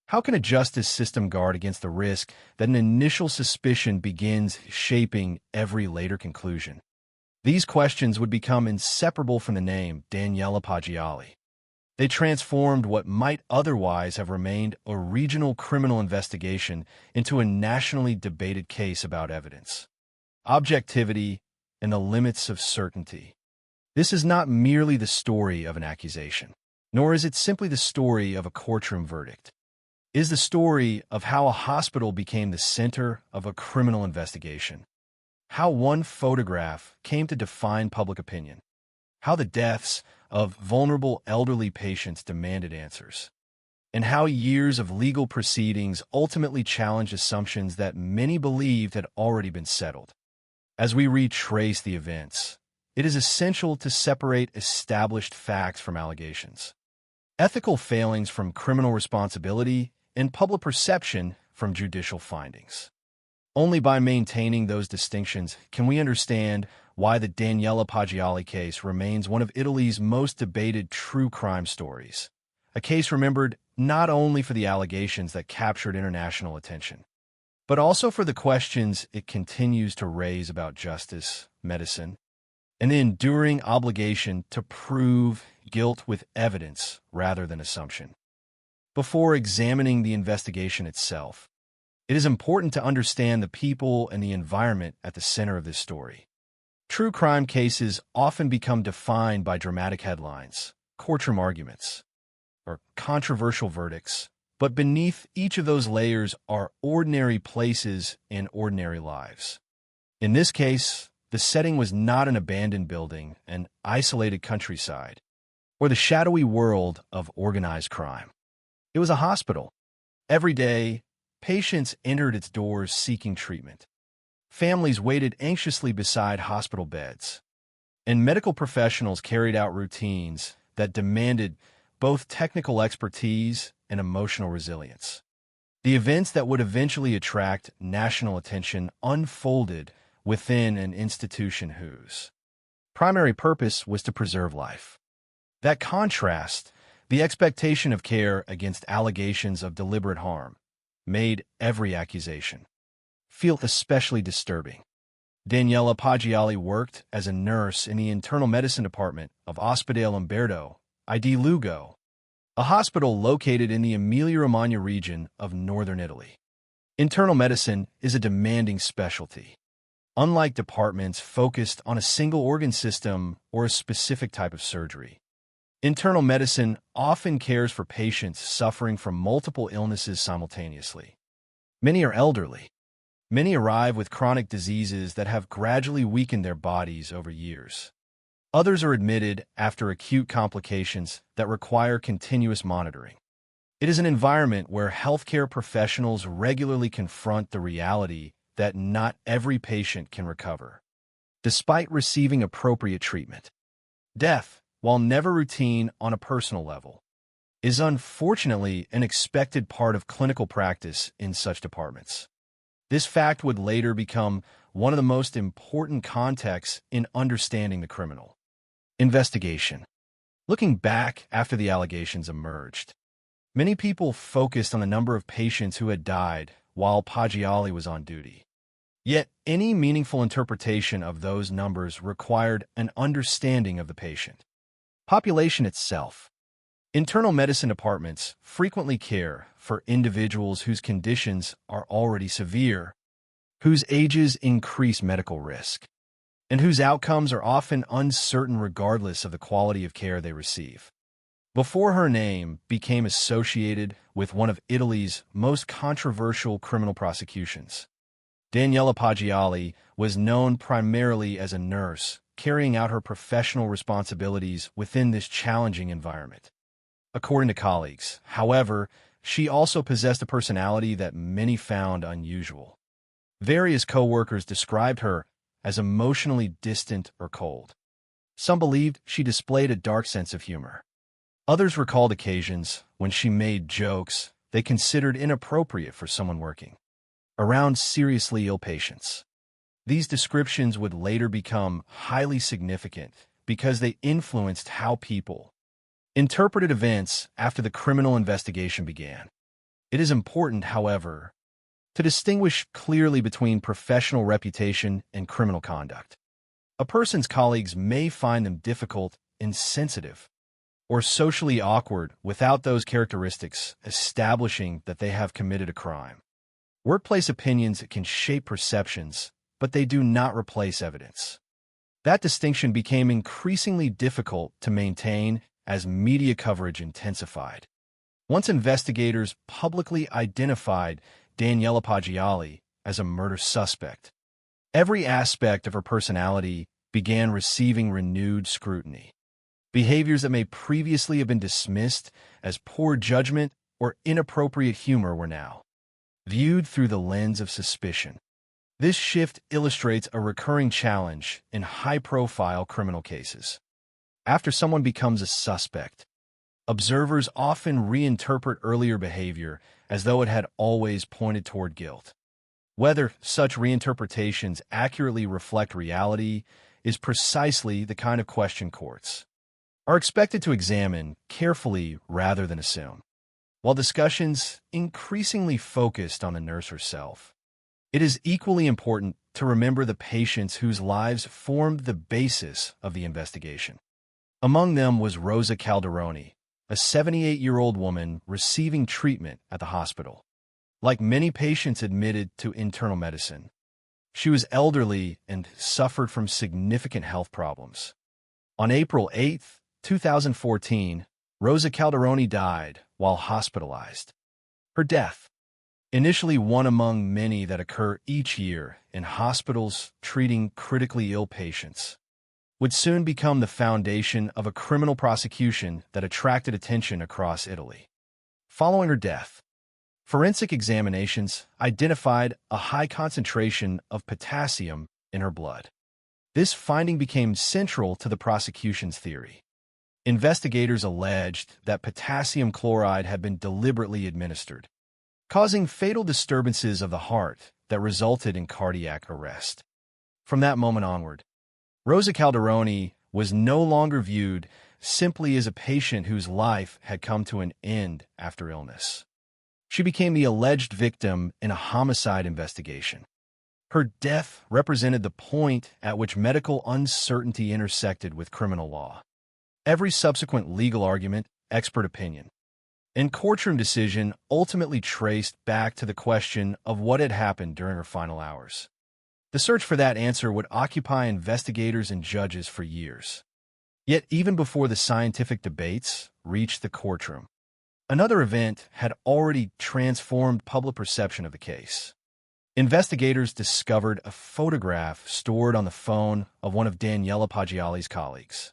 how can a justice system guard against the risk that an initial suspicion begins shaping every later conclusion? These questions would become inseparable from the name Daniela Paggiali. They transformed what might otherwise have remained a regional criminal investigation into a nationally debated case about evidence, objectivity, and the limits of certainty. This is not merely the story of an accusation, nor is it simply the story of a courtroom verdict. It is the story of how a hospital became the center of a criminal investigation, how one photograph came to define public opinion, how the deaths of vulnerable elderly patients demanded answers, and how years of legal proceedings ultimately challenged assumptions that many believed had already been settled. As we retrace the events, it is essential to separate established facts from allegations, ethical failings from criminal responsibility, and public perception from judicial findings. Only by maintaining those distinctions can we understand why the Daniela Paggiali case remains one of Italy's most debated true crime stories, a case remembered not only for the allegations that captured international attention, but also for the questions it continues to raise about justice, medicine, and the enduring obligation to prove guilt with evidence rather than assumption. Before examining the investigation itself, it is important to understand the people and the environment at the center of this story. True crime cases often become defined by dramatic headlines, courtroom arguments, or controversial verdicts, but beneath each of those layers are ordinary places and ordinary lives. In this case, the setting was not an abandoned building, an isolated countryside, or the shadowy world of organized crime. It was a hospital. Every day, patients entered its doors seeking treatment. Families waited anxiously beside hospital beds, and medical professionals carried out routines that demanded both technical expertise and emotional resilience. The events that would eventually attract national attention unfolded within an institution whose primary purpose was to preserve life. That contrast, the expectation of care against allegations of deliberate harm, made every accusation feel especially disturbing. Daniela Paggiali worked as a nurse in the internal medicine department of Ospedale Bredow, ID Lugo, a hospital located in the Emilia-Romagna region of northern Italy. Internal medicine is a demanding specialty. Unlike departments focused on a single organ system or a specific type of surgery, internal medicine often cares for patients suffering from multiple illnesses simultaneously. Many are elderly. Many arrive with chronic diseases that have gradually weakened their bodies over years. Others are admitted after acute complications that require continuous monitoring. It is an environment where healthcare professionals regularly confront the reality that not every patient can recover, despite receiving appropriate treatment. Death, while never routine on a personal level, is unfortunately an expected part of clinical practice in such departments. This fact would later become one of the most important contexts in understanding the criminal investigation. Looking back after the allegations emerged, many people focused on the number of patients who had died while Paggiali was on duty. Yet any meaningful interpretation of those numbers required an understanding of the patient population itself. Internal medicine departments frequently care for individuals whose conditions are already severe, whose ages increase medical risk, and whose outcomes are often uncertain regardless of the quality of care they receive. Before her name became associated with one of Italy's most controversial criminal prosecutions, Daniela Paggiali was known primarily as a nurse carrying out her professional responsibilities within this challenging environment. According to colleagues, however, she also possessed a personality that many found unusual. Various co-workers described her as emotionally distant or cold. Some believed she displayed a dark sense of humor. Others recalled occasions when she made jokes they considered inappropriate for someone working around seriously ill patients. These descriptions would later become highly significant because they influenced how people interpreted events after the criminal investigation began. It is important, however, to distinguish clearly between professional reputation and criminal conduct. A person's colleagues may find them difficult, insensitive, or socially awkward without those characteristics establishing that they have committed a crime. Workplace opinions can shape perceptions, but they do not replace evidence. That distinction became increasingly difficult to maintain as media coverage intensified. Once investigators publicly identified Daniela Paggiali as a murder suspect, every aspect of her personality began receiving renewed scrutiny. Behaviors that may previously have been dismissed as poor judgment or inappropriate humor were now viewed through the lens of suspicion. This shift illustrates a recurring challenge in high-profile criminal cases. After someone becomes a suspect, observers often reinterpret earlier behavior as though it had always pointed toward guilt. Whether such reinterpretations accurately reflect reality is precisely the kind of question courts are expected to examine carefully rather than assume. While discussions increasingly focused on the nurse herself, it is equally important to remember the patients whose lives formed the basis of the investigation. Among them was Rosa Calderoni, a 78-year-old woman receiving treatment at the hospital. Like many patients admitted to internal medicine, she was elderly and suffered from significant health problems. On April 8, 2014, Rosa Calderoni died while hospitalized. Her death, initially one among many that occur each year in hospitals treating critically ill patients, would soon become the foundation of a criminal prosecution that attracted attention across Italy. Following her death, forensic examinations identified a high concentration of potassium in her blood. This finding became central to the prosecution's theory. Investigators alleged that potassium chloride had been deliberately administered, causing fatal disturbances of the heart that resulted in cardiac arrest. From that moment onward, Rosa Calderoni was no longer viewed simply as a patient whose life had come to an end after illness. She became the alleged victim in a homicide investigation. Her death represented the point at which medical uncertainty intersected with criminal law. Every subsequent legal argument, expert opinion, and courtroom decision ultimately traced back to the question of what had happened during her final hours. The search for that answer would occupy investigators and judges for years. Yet even before the scientific debates reached the courtroom, another event had already transformed public perception of the case. Investigators discovered a photograph stored on the phone of one of Daniela Paggiali's colleagues.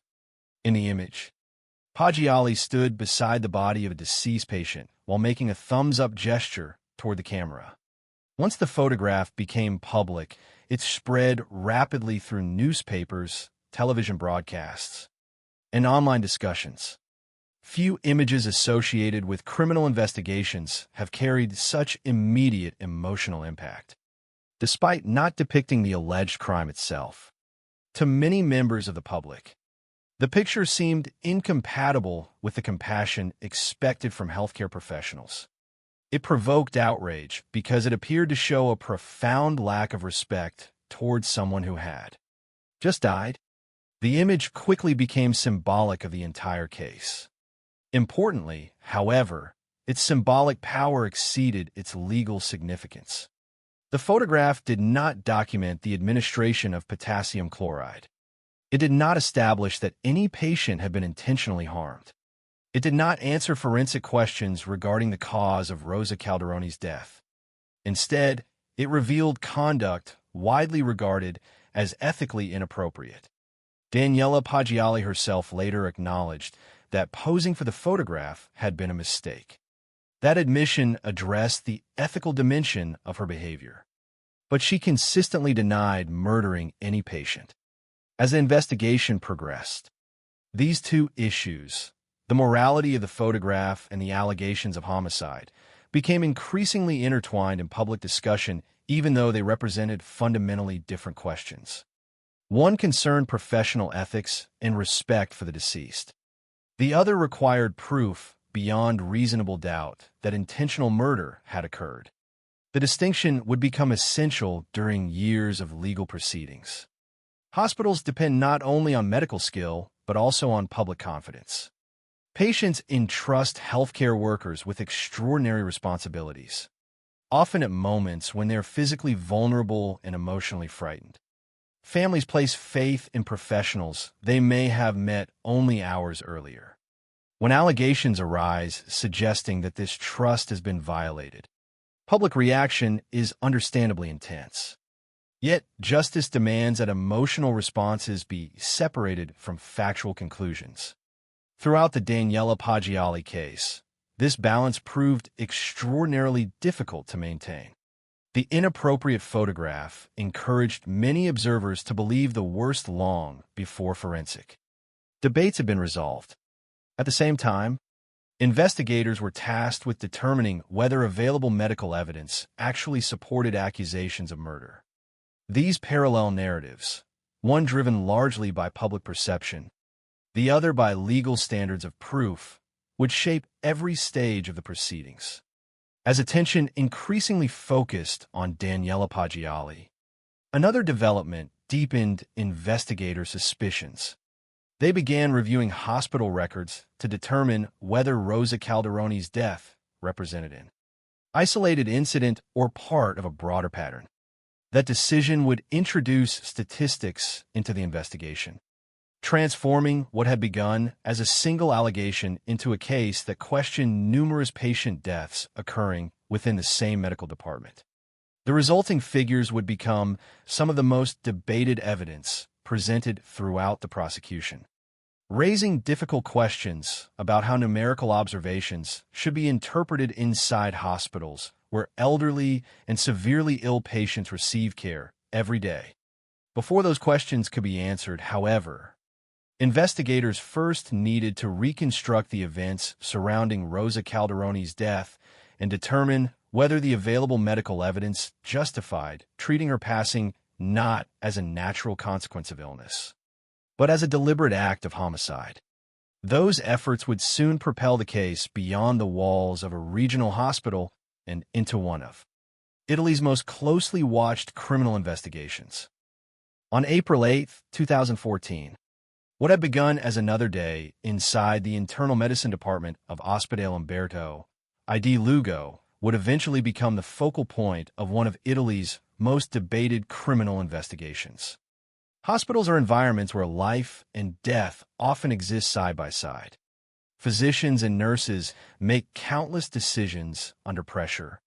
In the image, Paggiali stood beside the body of a deceased patient while making a thumbs-up gesture toward the camera. Once the photograph became public, it spread rapidly through newspapers, television broadcasts, and online discussions. Few images associated with criminal investigations have carried such immediate emotional impact. Despite not depicting the alleged crime itself, to many members of the public, the picture seemed incompatible with the compassion expected from healthcare professionals. It provoked outrage because it appeared to show a profound lack of respect towards someone who had just died. The image quickly became symbolic of the entire case. Importantly, however, its symbolic power exceeded its legal significance. The photograph did not document the administration of potassium chloride. It did not establish that any patient had been intentionally harmed. It did not answer forensic questions regarding the cause of Rosa Calderoni's death. Instead, it revealed conduct widely regarded as ethically inappropriate. Daniela Paggiali herself later acknowledged that posing for the photograph had been a mistake. That admission addressed the ethical dimension of her behavior. But she consistently denied murdering any patient. As the investigation progressed, these two issues, the morality of the photograph and the allegations of homicide, became increasingly intertwined in public discussion, even though they represented fundamentally different questions. One concerned professional ethics and respect for the deceased. The other required proof beyond reasonable doubt that intentional murder had occurred. The distinction would become essential during years of legal proceedings. Hospitals depend not only on medical skill, but also on public confidence. Patients entrust healthcare workers with extraordinary responsibilities, often at moments when they're physically vulnerable and emotionally frightened. Families place faith in professionals they may have met only hours earlier. When allegations arise suggesting that this trust has been violated, public reaction is understandably intense. Yet, justice demands that emotional responses be separated from factual conclusions. Throughout the Daniela Paggiali case, this balance proved extraordinarily difficult to maintain. The inappropriate photograph encouraged many observers to believe the worst long before forensic debates had been resolved. At the same time, investigators were tasked with determining whether available medical evidence actually supported accusations of murder. These parallel narratives, one driven largely by public perception, the other by legal standards of proof, would shape every stage of the proceedings. As attention increasingly focused on Daniela Paggiali, another development deepened investigator suspicions. They began reviewing hospital records to determine whether Rosa Calderone's death represented an isolated incident or part of a broader pattern. That decision would introduce statistics into the investigation, transforming what had begun as a single allegation into a case that questioned numerous patient deaths occurring within the same medical department. The resulting figures would become some of the most debated evidence presented throughout the prosecution, raising difficult questions about how numerical observations should be interpreted inside hospitals where elderly and severely ill patients receive care every day. Before those questions could be answered, however, investigators first needed to reconstruct the events surrounding Rosa Calderone's death and determine whether the available medical evidence justified treating her passing not as a natural consequence of illness, but as a deliberate act of homicide. Those efforts would soon propel the case beyond the walls of a regional hospital and into one of Italy's most closely watched criminal investigations. On April 8, 2014, what had begun as another day inside the internal medicine department of Ospedale Umberto I. Lugo would eventually become the focal point of one of Italy's most debated criminal investigations. Hospitals are environments where life and death often exist side by side. Physicians and nurses make countless decisions under pressure,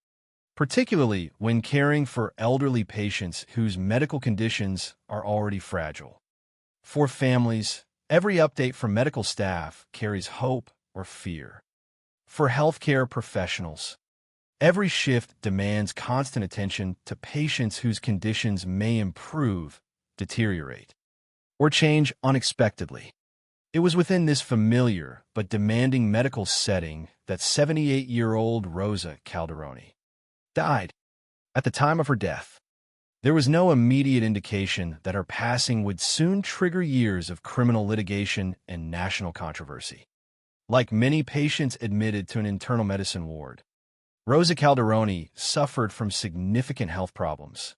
particularly when caring for elderly patients whose medical conditions are already fragile. For families, every update from medical staff carries hope or fear. For healthcare professionals, every shift demands constant attention to patients whose conditions may improve, deteriorate, or change unexpectedly. It was within this familiar but demanding medical setting that 78-year-old Rosa Calderone died. At the time of her death, there was no immediate indication that her passing would soon trigger years of criminal litigation and national controversy. Like many patients admitted to an internal medicine ward, Rosa Calderone suffered from significant health problems.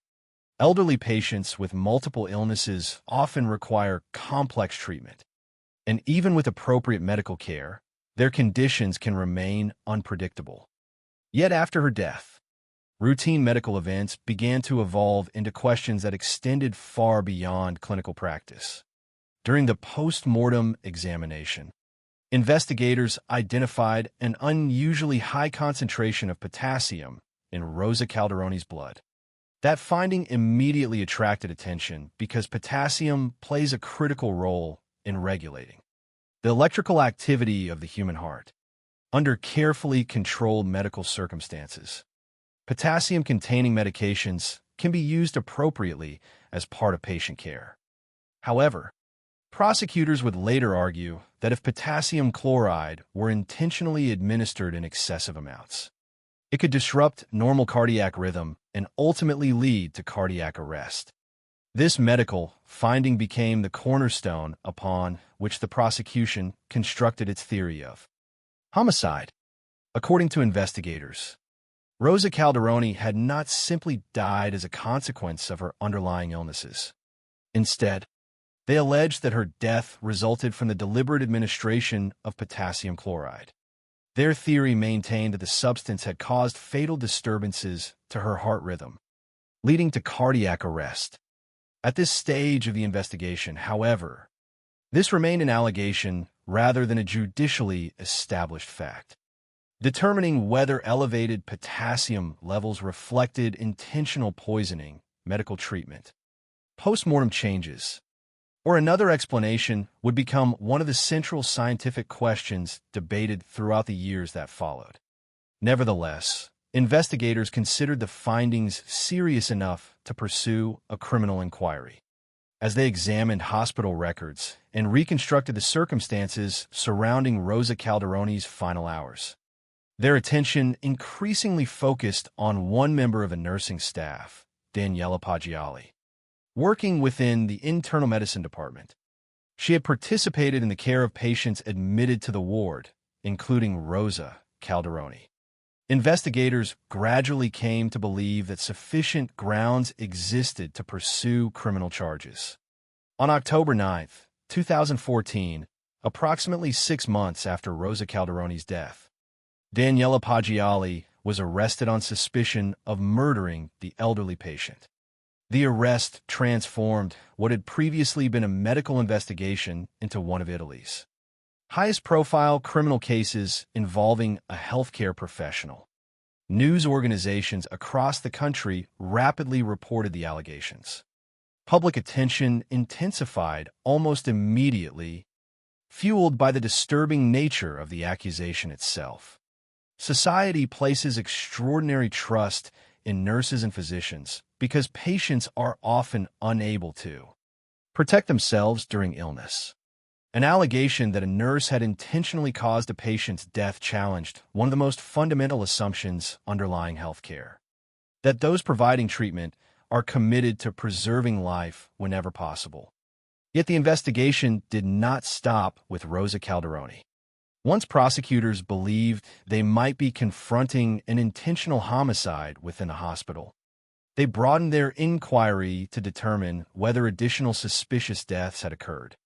Elderly patients with multiple illnesses often require complex treatment, and even with appropriate medical care, their conditions can remain unpredictable. Yet after her death, routine medical events began to evolve into questions that extended far beyond clinical practice. During the post-mortem examination, investigators identified an unusually high concentration of potassium in Rosa Calderone's blood. That finding immediately attracted attention because potassium plays a critical role in regulating the electrical activity of the human heart. Under carefully controlled medical circumstances, potassium-containing medications can be used appropriately as part of patient care. However, prosecutors would later argue that if potassium chloride were intentionally administered in excessive amounts, it could disrupt normal cardiac rhythm and ultimately lead to cardiac arrest. This medical finding became the cornerstone upon which the prosecution constructed its theory of homicide. According to investigators, Rosa Calderoni had not simply died as a consequence of her underlying illnesses. Instead, they alleged that her death resulted from the deliberate administration of potassium chloride. Their theory maintained that the substance had caused fatal disturbances to her heart rhythm, leading to cardiac arrest. At this stage of the investigation, however, this remained an allegation rather than a judicially established fact. Determining whether elevated potassium levels reflected intentional poisoning, medical treatment, postmortem changes, or another explanation would become one of the central scientific questions debated throughout the years that followed. Nevertheless, investigators considered the findings serious enough to pursue a criminal inquiry. As they examined hospital records and reconstructed the circumstances surrounding Rosa Calderoni's final hours, their attention increasingly focused on one member of the nursing staff, Daniela Paggiali. Working within the internal medicine department, she had participated in the care of patients admitted to the ward, including Rosa Calderoni. Investigators gradually came to believe that sufficient grounds existed to pursue criminal charges. On October 9, 2014, approximately 6 months after Rosa Calderoni's death, Daniela Paggiali was arrested on suspicion of murdering the elderly patient. The arrest transformed what had previously been a medical investigation into one of Italy's highest-profile criminal cases involving a healthcare professional. News organizations across the country rapidly reported the allegations. Public attention intensified almost immediately, fueled by the disturbing nature of the accusation itself. Society places extraordinary trust in nurses and physicians because patients are often unable to protect themselves during illness. An allegation that a nurse had intentionally caused a patient's death challenged one of the most fundamental assumptions underlying healthcare: that those providing treatment are committed to preserving life whenever possible. Yet the investigation did not stop with Rosa Calderoni. Once prosecutors believed they might be confronting an intentional homicide within a hospital, they broadened their inquiry to determine whether additional suspicious deaths had occurred.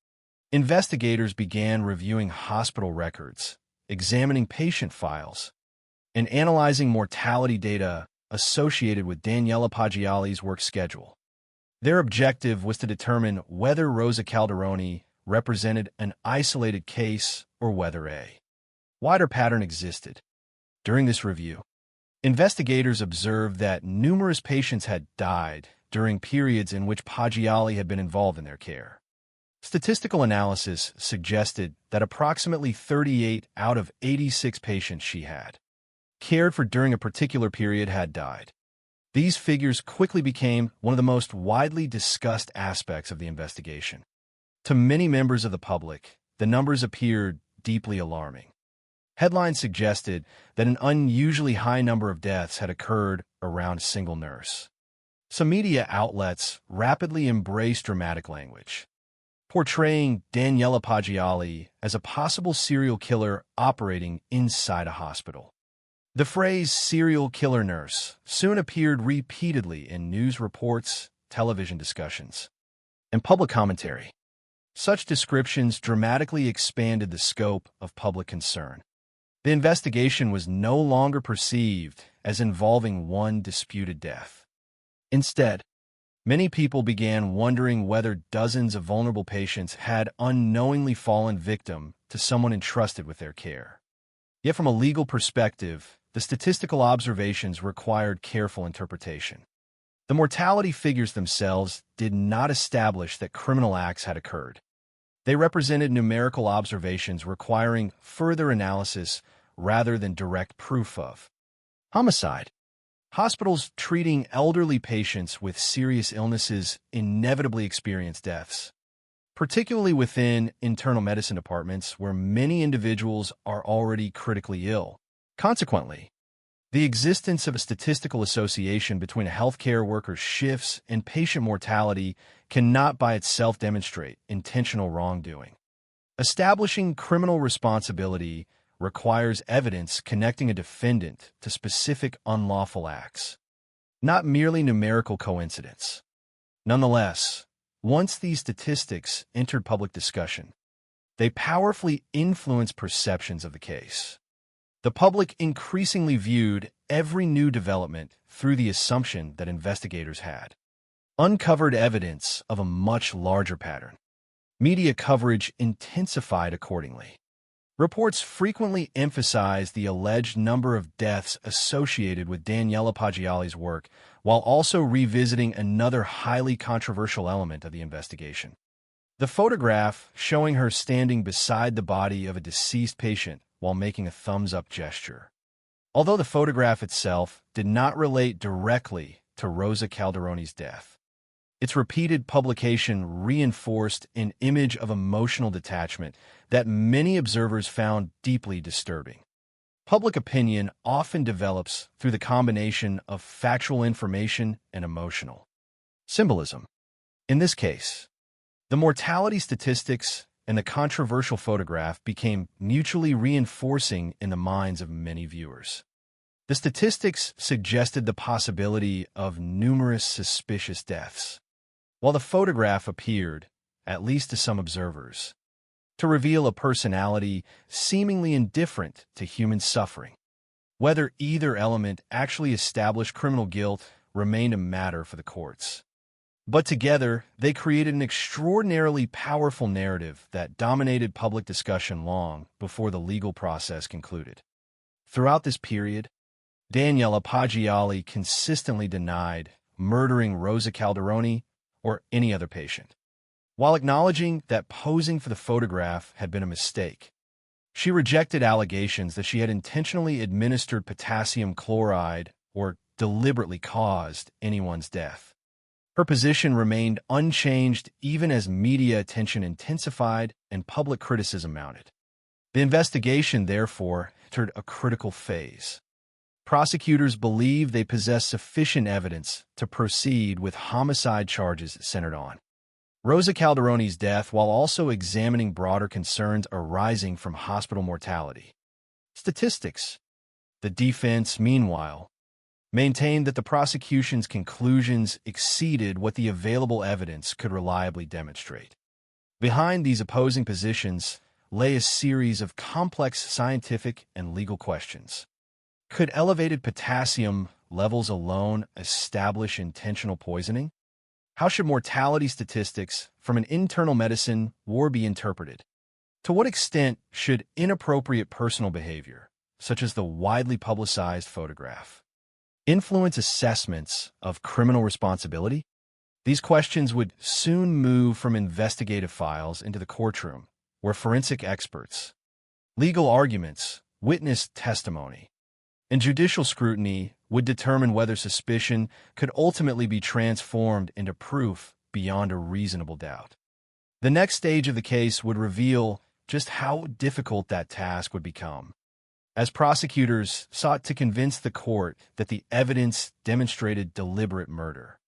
Investigators began reviewing hospital records, examining patient files, and analyzing mortality data associated with Daniela Paggiali's work schedule. Their objective was to determine whether Rosa Calderoni represented an isolated case or whether a wider pattern existed. During this review, investigators observed that numerous patients had died during periods in which Paggiali had been involved in their care. Statistical analysis suggested that approximately 38 out of 86 patients she had cared for during a particular period had died. These figures quickly became one of the most widely discussed aspects of the investigation. To many members of the public, the numbers appeared deeply alarming. Headlines suggested that an unusually high number of deaths had occurred around a single nurse. Some media outlets rapidly embraced dramatic language, portraying Daniela Paggiali as a possible serial killer operating inside a hospital. The phrase serial killer nurse soon appeared repeatedly in news reports, television discussions, and public commentary. Such descriptions dramatically expanded the scope of public concern. The investigation was no longer perceived as involving one disputed death. Instead, many people began wondering whether dozens of vulnerable patients had unknowingly fallen victim to someone entrusted with their care. Yet from a legal perspective, the statistical observations required careful interpretation. The mortality figures themselves did not establish that criminal acts had occurred. They represented numerical observations requiring further analysis rather than direct proof of homicide. Hospitals treating elderly patients with serious illnesses inevitably experience deaths, particularly within internal medicine departments where many individuals are already critically ill. Consequently, the existence of a statistical association between a healthcare worker's shifts and patient mortality cannot by itself demonstrate intentional wrongdoing. Establishing criminal responsibility requires evidence connecting a defendant to specific unlawful acts, not merely numerical coincidence. Nonetheless, once these statistics entered public discussion, they powerfully influenced perceptions of the case. The public increasingly viewed every new development through the assumption that investigators had uncovered evidence of a much larger pattern. Media coverage intensified accordingly. Reports frequently emphasized the alleged number of deaths associated with Daniela Paggiali's work, while also revisiting another highly controversial element of the investigation. The photograph showing her standing beside the body of a deceased patient while making a thumbs-up gesture. Although the photograph itself did not relate directly to Rosa Calderoni's death, its repeated publication reinforced an image of emotional detachment that many observers found deeply disturbing. Public opinion often develops through the combination of factual information and emotional symbolism. In this case, the mortality statistics and the controversial photograph became mutually reinforcing in the minds of many viewers. The statistics suggested the possibility of numerous suspicious deaths, while the photograph appeared, at least to some observers, to reveal a personality seemingly indifferent to human suffering. Whether either element actually established criminal guilt remained a matter for the courts. But together, they created an extraordinarily powerful narrative that dominated public discussion long before the legal process concluded. Throughout this period, Daniela Paggiali consistently denied murdering Rosa Calderoni or any other patient. While acknowledging that posing for the photograph had been a mistake, she rejected allegations that she had intentionally administered potassium chloride or deliberately caused anyone's death. Her position remained unchanged even as media attention intensified and public criticism mounted. The investigation, therefore, entered a critical phase. Prosecutors believed they possessed sufficient evidence to proceed with homicide charges centered on Rosa Calderoni's death, while also examining broader concerns arising from hospital mortality. Statistics. The defense, meanwhile, maintained that the prosecution's conclusions exceeded what the available evidence could reliably demonstrate. Behind these opposing positions lay a series of complex scientific and legal questions. Could elevated potassium levels alone establish intentional poisoning? How should mortality statistics from an internal medicine war be interpreted? To what extent should inappropriate personal behavior, such as the widely publicized photograph, influence assessments of criminal responsibility? These questions would soon move from investigative files into the courtroom, where forensic experts, legal arguments, witness testimony, and judicial scrutiny would determine whether suspicion could ultimately be transformed into proof beyond a reasonable doubt. The next stage of the case would reveal just how difficult that task would become, as prosecutors sought to convince the court that the evidence demonstrated deliberate murder.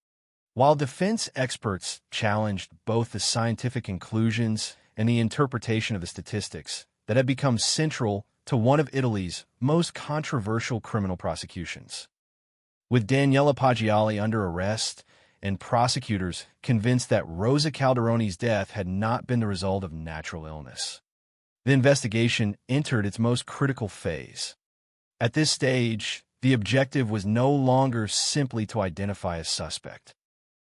While defense experts challenged both the scientific conclusions and the interpretation of the statistics that had become central to one of Italy's most controversial criminal prosecutions. With Daniela Paggiali under arrest and prosecutors convinced that Rosa Calderoni's death had not been the result of natural illness, the investigation entered its most critical phase. At this stage, the objective was no longer simply to identify a suspect.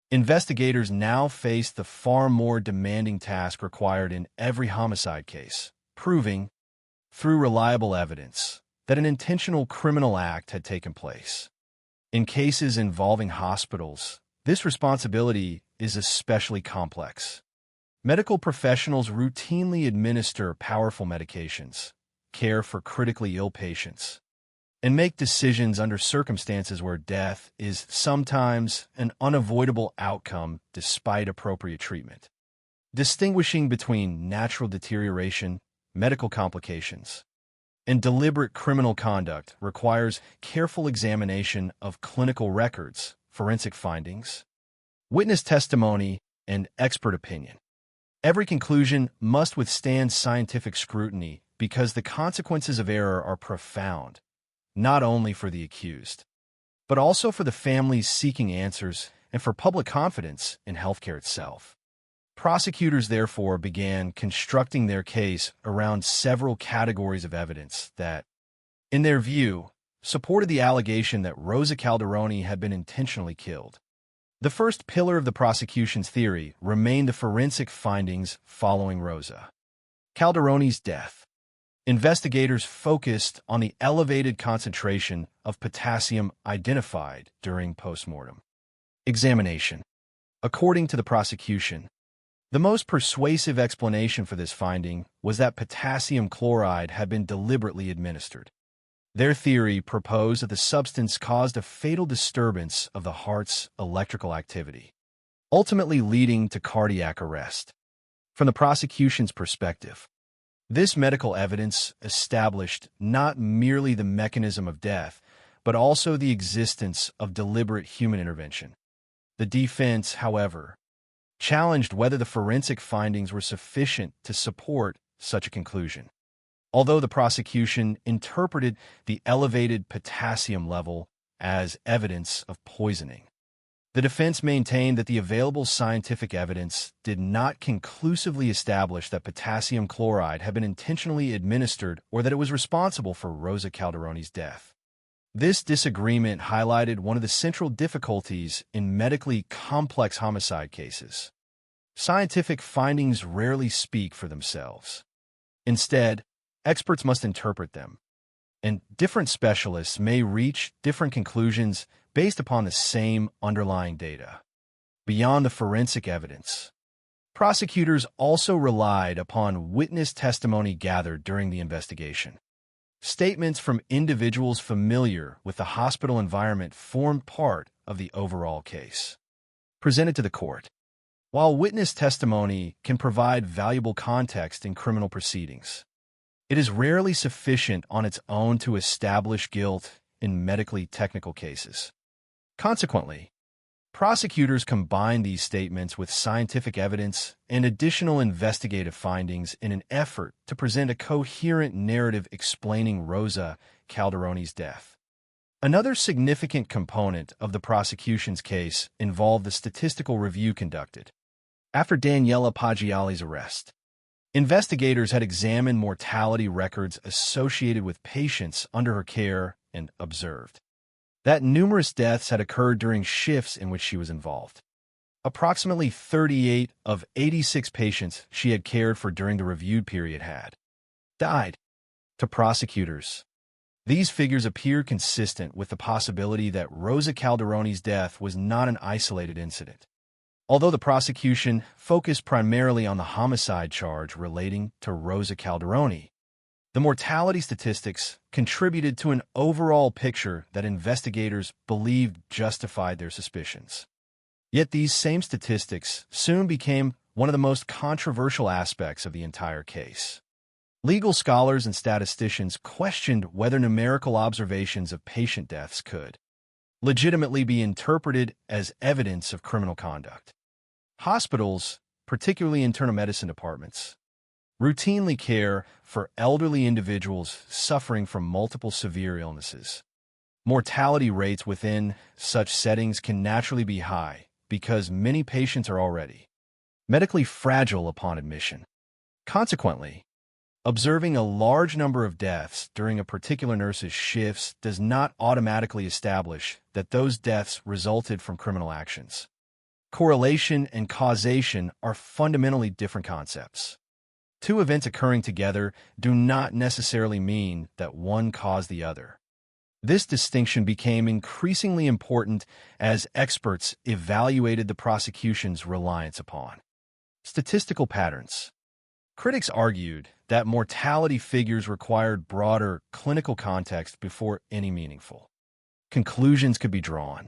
Investigators now faced the far more demanding task required in every homicide case, proving, through reliable evidence, that an intentional criminal act had taken place. In cases involving hospitals, This responsibility is especially complex. Medical professionals routinely administer powerful medications, care for critically ill patients, and make decisions under circumstances where death is sometimes an unavoidable outcome despite appropriate treatment. Distinguishing between natural deterioration, medical complications, and deliberate criminal conduct requires careful examination of clinical records, forensic findings, witness testimony, and expert opinion. Every conclusion must withstand scientific scrutiny because the consequences of error are profound, not only for the accused, but also for the families seeking answers and for public confidence in healthcare itself. Prosecutors, therefore, began constructing their case around several categories of evidence that, in their view, supported the allegation that Rosa Calderoni had been intentionally killed. The first pillar of the prosecution's theory remained the forensic findings following Rosa Calderoni's death. Investigators focused on the elevated concentration of potassium identified during postmortem examination. According to the prosecution, the most persuasive explanation for this finding was that potassium chloride had been deliberately administered. Their theory proposed that the substance caused a fatal disturbance of the heart's electrical activity, ultimately leading to cardiac arrest. From the prosecution's perspective, this medical evidence established not merely the mechanism of death, but also the existence of deliberate human intervention. The defense, however, challenged whether the forensic findings were sufficient to support such a conclusion. Although the prosecution interpreted the elevated potassium level as evidence of poisoning, the defense maintained that the available scientific evidence did not conclusively establish that potassium chloride had been intentionally administered or that it was responsible for Rosa Calderoni's death. This disagreement highlighted one of the central difficulties in medically complex homicide cases. Scientific findings rarely speak for themselves. Instead, experts must interpret them, and different specialists may reach different conclusions based upon the same underlying data. Beyond the forensic evidence, prosecutors also relied upon witness testimony gathered during the investigation. Statements from individuals familiar with the hospital environment formed part of the overall case. Presented to the court, while witness testimony can provide valuable context in criminal proceedings, it is rarely sufficient on its own to establish guilt in medically technical cases. Consequently, prosecutors combine these statements with scientific evidence and additional investigative findings in an effort to present a coherent narrative explaining Rosa Calderoni's death. Another significant component of the prosecution's case involved the statistical review conducted. After Daniela Paggiali's arrest, investigators had examined mortality records associated with patients under her care and observed that numerous deaths had occurred during shifts in which she was involved. Approximately 38 of 86 patients she had cared for during the reviewed period had died. To prosecutors, these figures appear consistent with the possibility that Rosa Calderoni's death was not an isolated incident. Although the prosecution focused primarily on the homicide charge relating to Rosa Calderoni, the mortality statistics contributed to an overall picture that investigators believed justified their suspicions. Yet these same statistics soon became one of the most controversial aspects of the entire case. Legal scholars and statisticians questioned whether numerical observations of patient deaths could legitimately be interpreted as evidence of criminal conduct. Hospitals, particularly internal medicine departments, routinely care for elderly individuals suffering from multiple severe illnesses. Mortality rates within such settings can naturally be high because many patients are already medically fragile upon admission. Consequently, observing a large number of deaths during a particular nurse's shifts does not automatically establish that those deaths resulted from criminal actions. Correlation and causation are fundamentally different concepts. Two events occurring together do not necessarily mean that one caused the other. This distinction became increasingly important as experts evaluated the prosecution's reliance upon statistical patterns. Critics argued that mortality figures required broader clinical context before any meaningful conclusions could be drawn.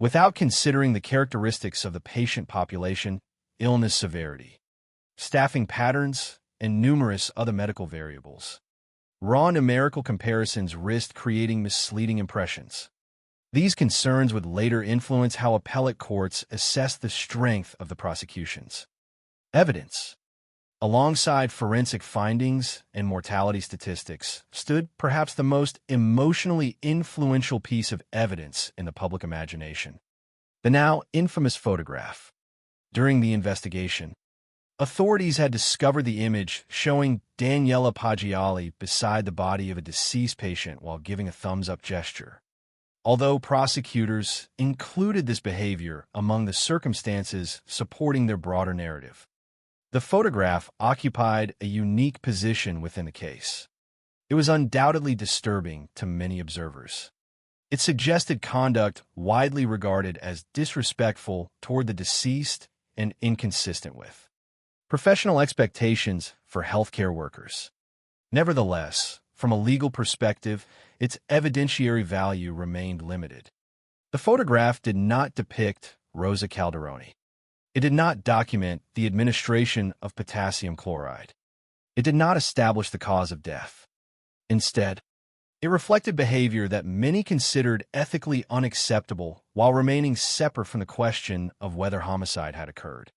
Without considering the characteristics of the patient population, illness severity, staffing patterns, and numerous other medical variables, raw numerical comparisons risked creating misleading impressions. These concerns would later influence how appellate courts assess the strength of the prosecution's evidence. Alongside forensic findings and mortality statistics stood perhaps the most emotionally influential piece of evidence in the public imagination: the now infamous photograph. During the investigation, authorities had discovered the image showing Daniela Paggiali beside the body of a deceased patient while giving a thumbs-up gesture. Although prosecutors included this behavior among the circumstances supporting their broader narrative, the photograph occupied a unique position within the case. It was undoubtedly disturbing to many observers. It suggested conduct widely regarded as disrespectful toward the deceased and inconsistent with professional expectations for healthcare workers. Nevertheless, from a legal perspective, its evidentiary value remained limited. The photograph did not depict Rosa Calderoni. It did not document the administration of potassium chloride. It did not establish the cause of death. Instead, it reflected behavior that many considered ethically unacceptable while remaining separate from the question of whether homicide had occurred.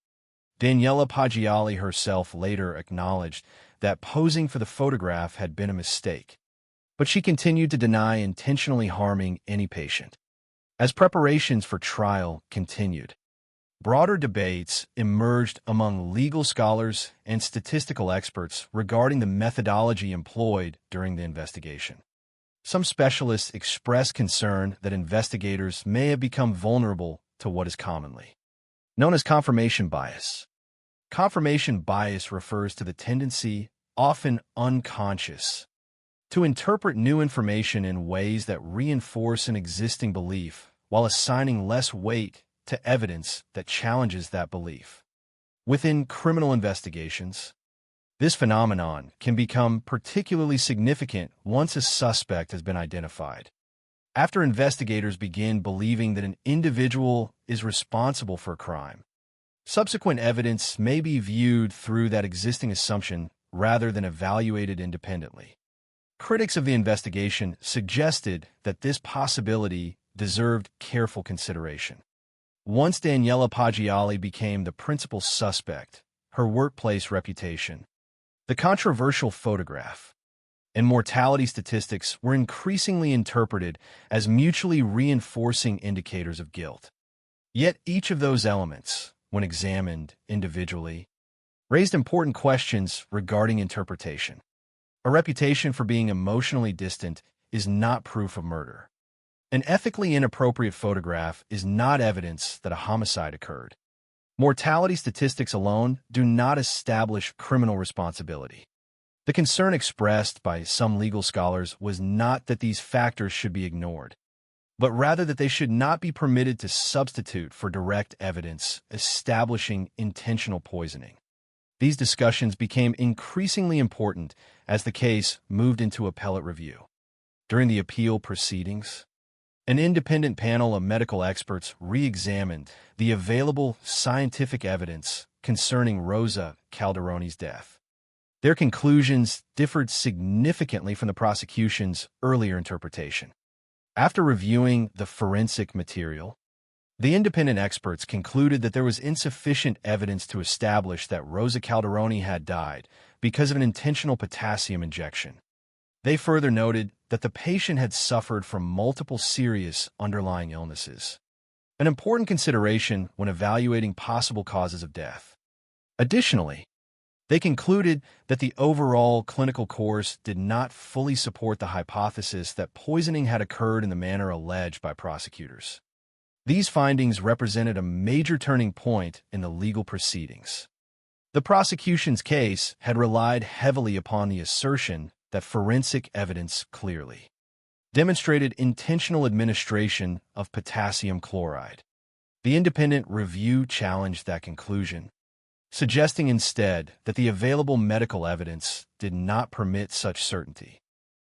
Daniela Paggiali herself later acknowledged that posing for the photograph had been a mistake, but she continued to deny intentionally harming any patient. As preparations for trial continued, broader debates emerged among legal scholars and statistical experts regarding the methodology employed during the investigation. Some specialists expressed concern that investigators may have become vulnerable to what is commonly known as confirmation bias. Confirmation bias refers to the tendency, often unconscious, to interpret new information in ways that reinforce an existing belief while assigning less weight to evidence that challenges that belief. Within criminal investigations, this phenomenon can become particularly significant once a suspect has been identified. After investigators begin believing that an individual is responsible for a crime, subsequent evidence may be viewed through that existing assumption rather than evaluated independently. Critics of the investigation suggested that this possibility deserved careful consideration. Once Daniela Paggiali became the principal suspect, her workplace reputation, the controversial photograph, and mortality statistics were increasingly interpreted as mutually reinforcing indicators of guilt. Yet each of those elements, when examined individually, raised important questions regarding interpretation. A reputation for being emotionally distant is not proof of murder. An ethically inappropriate photograph is not evidence that a homicide occurred. Mortality statistics alone do not establish criminal responsibility. The concern expressed by some legal scholars was not that these factors should be ignored, but rather that they should not be permitted to substitute for direct evidence establishing intentional poisoning. These discussions became increasingly important as the case moved into appellate review. During the appeal proceedings, an independent panel of medical experts re-examined the available scientific evidence concerning Rosa Calderoni's death. Their conclusions differed significantly from the prosecution's earlier interpretation. After reviewing the forensic material, the independent experts concluded that there was insufficient evidence to establish that Rosa Calderoni had died because of an intentional potassium injection. They further noted that the patient had suffered from multiple serious underlying illnesses, an important consideration when evaluating possible causes of death. Additionally, they concluded that the overall clinical course did not fully support the hypothesis that poisoning had occurred in the manner alleged by prosecutors. These findings represented a major turning point in the legal proceedings. The prosecution's case had relied heavily upon the assertion that forensic evidence clearly demonstrated intentional administration of potassium chloride. The independent review challenged that conclusion, suggesting instead that the available medical evidence did not permit such certainty,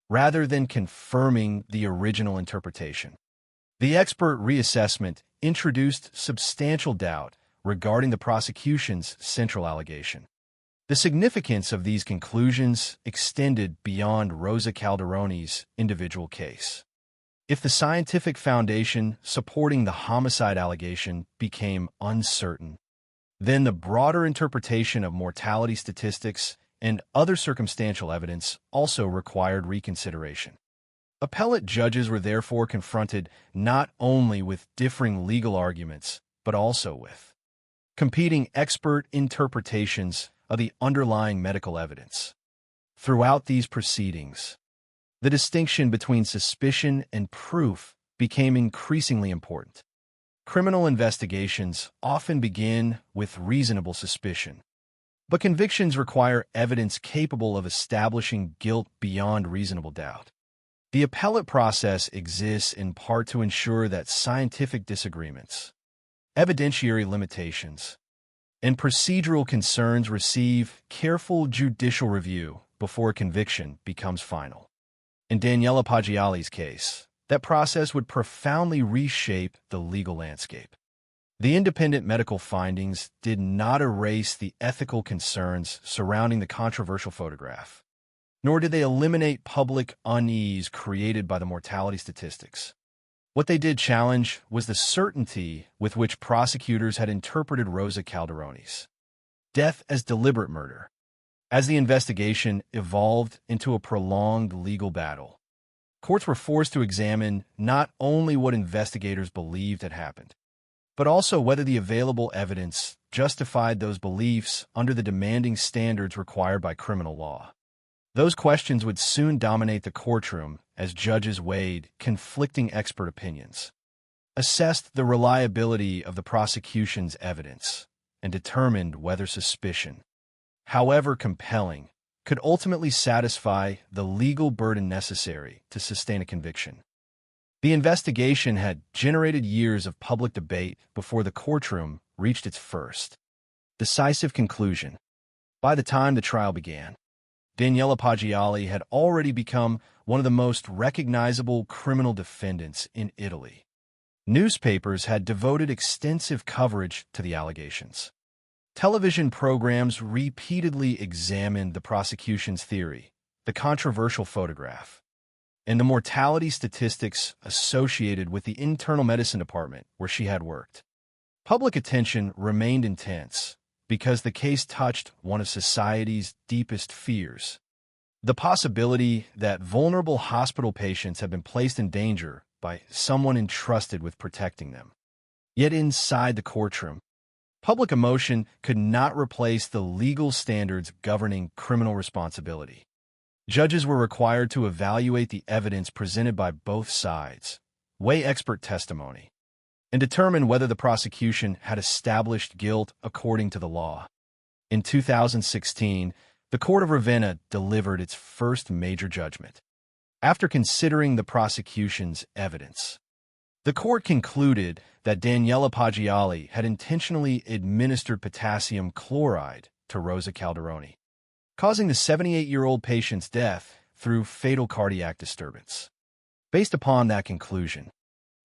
rather than confirming the original interpretation. The expert reassessment introduced substantial doubt regarding the prosecution's central allegation. The significance of these conclusions extended beyond Rosa Calderoni's individual case. If the scientific foundation supporting the homicide allegation became uncertain, then the broader interpretation of mortality statistics and other circumstantial evidence also required reconsideration. Appellate judges were therefore confronted not only with differing legal arguments, but also with competing expert interpretations of the underlying medical evidence. Throughout these proceedings, the distinction between suspicion and proof became increasingly important. Criminal investigations often begin with reasonable suspicion, but convictions require evidence capable of establishing guilt beyond reasonable doubt. The appellate process exists in part to ensure that scientific disagreements, evidentiary limitations, and procedural concerns receive careful judicial review before a conviction becomes final. In Daniela Paggiali's case, that process would profoundly reshape the legal landscape. The independent medical findings did not erase the ethical concerns surrounding the controversial photograph, nor did they eliminate public unease created by the mortality statistics. What they did challenge was the certainty with which prosecutors had interpreted Rosa Calderoni's death as deliberate murder. As the investigation evolved into a prolonged legal battle, courts were forced to examine not only what investigators believed had happened, but also whether the available evidence justified those beliefs under the demanding standards required by criminal law. Those questions would soon dominate the courtroom as judges weighed conflicting expert opinions, assessed the reliability of the prosecution's evidence, and determined whether suspicion, however compelling, could ultimately satisfy the legal burden necessary to sustain a conviction. The investigation had generated years of public debate before the courtroom reached its first decisive conclusion. By the time the trial began, Daniela Paggiali had already become one of the most recognizable criminal defendants in Italy. Newspapers had devoted extensive coverage to the allegations. Television programs repeatedly examined the prosecution's theory, the controversial photograph, and the mortality statistics associated with the internal medicine department where she had worked. Public attention remained intense because the case touched one of society's deepest fears: the possibility that vulnerable hospital patients have been placed in danger by someone entrusted with protecting them. Yet inside the courtroom, public emotion could not replace the legal standards governing criminal responsibility. Judges were required to evaluate the evidence presented by both sides, weigh expert testimony, and determine whether the prosecution had established guilt according to the law. In 2016, the Court of Ravenna delivered its first major judgment. After considering the prosecution's evidence, the court concluded that Daniela Paggiali had intentionally administered potassium chloride to Rosa Calderoni, causing the 78-year-old patient's death through fatal cardiac disturbance. Based upon that conclusion,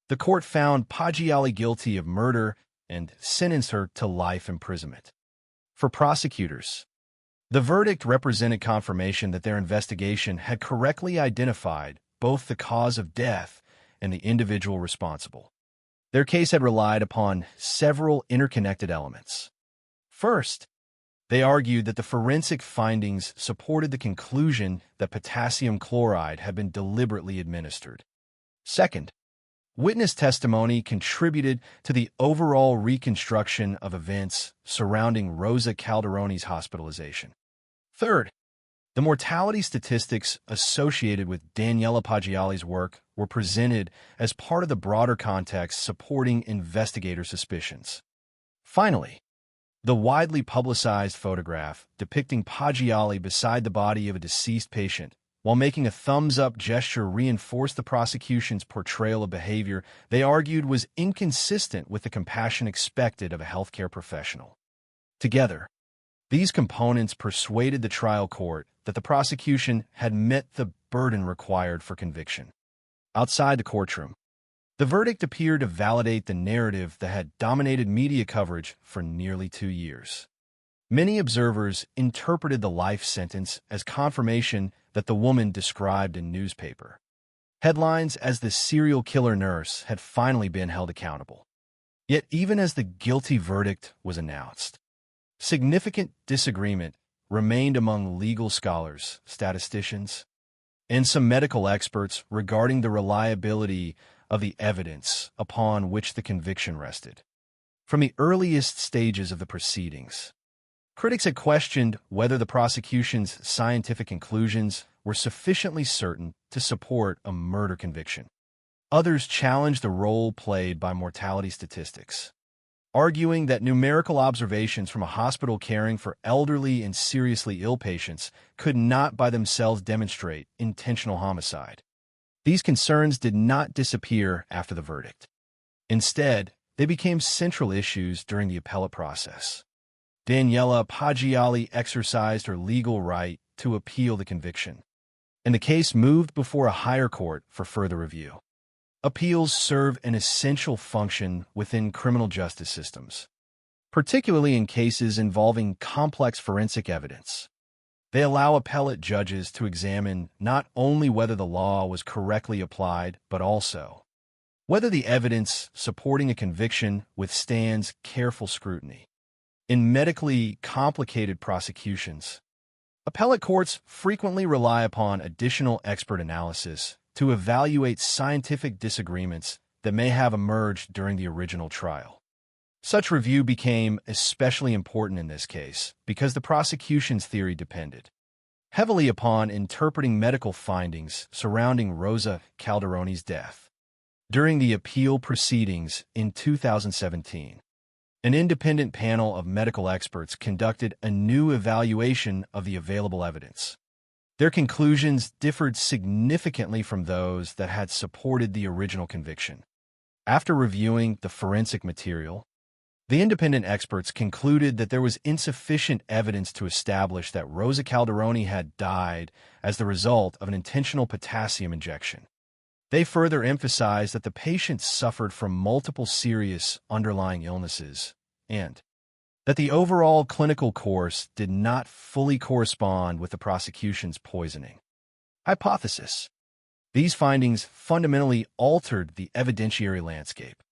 the court found Paggiali guilty of murder and sentenced her to life imprisonment. For prosecutors, the verdict represented confirmation that their investigation had correctly identified both the cause of death and the individual responsible. Their case had relied upon several interconnected elements. First, they argued that the forensic findings supported the conclusion that potassium chloride had been deliberately administered. Second, witness testimony contributed to the overall reconstruction of events surrounding Rosa Calderoni's hospitalization. Third, the mortality statistics associated with Daniela Paggiali's work were presented as part of the broader context supporting investigator suspicions. Finally, the widely publicized photograph depicting Paggiali beside the body of a deceased patient While making a thumbs-up gesture reinforced the prosecution's portrayal of behavior they argued was inconsistent with the compassion expected of a healthcare professional. Together, these components persuaded the trial court that the prosecution had met the burden required for conviction. Outside the courtroom, the verdict appeared to validate the narrative that had dominated media coverage for nearly 2 years. Many observers interpreted the life sentence as confirmation that the woman described in newspaper headlines as the serial killer nurse had finally been held accountable. Yet even as the guilty verdict was announced, significant disagreement remained among legal scholars, statisticians, and some medical experts regarding the reliability of the evidence upon which the conviction rested. From the earliest stages of the proceedings, critics had questioned whether the prosecution's scientific conclusions were sufficiently certain to support a murder conviction. Others challenged the role played by mortality statistics, arguing that numerical observations from a hospital caring for elderly and seriously ill patients could not by themselves demonstrate intentional homicide. These concerns did not disappear after the verdict. Instead, they became central issues during the appellate process. Daniela Paggiali exercised her legal right to appeal the conviction, and the case moved before a higher court for further review. Appeals serve an essential function within criminal justice systems, particularly in cases involving complex forensic evidence. They allow appellate judges to examine not only whether the law was correctly applied, but also whether the evidence supporting a conviction withstands careful scrutiny. In medically complicated prosecutions, appellate courts frequently rely upon additional expert analysis to evaluate scientific disagreements that may have emerged during the original trial. Such review became especially important in this case because the prosecution's theory depended heavily upon interpreting medical findings surrounding Rosa Calderoni's death. During the appeal proceedings in 2017, an independent panel of medical experts conducted a new evaluation of the available evidence. Their conclusions differed significantly from those that had supported the original conviction. After reviewing the forensic material, the independent experts concluded that there was insufficient evidence to establish that Rosa Calderoni had died as the result of an intentional potassium injection. They further emphasized that the patient suffered from multiple serious underlying illnesses and that the overall clinical course did not fully correspond with the prosecution's poisoning hypothesis. These findings fundamentally altered the evidentiary landscape.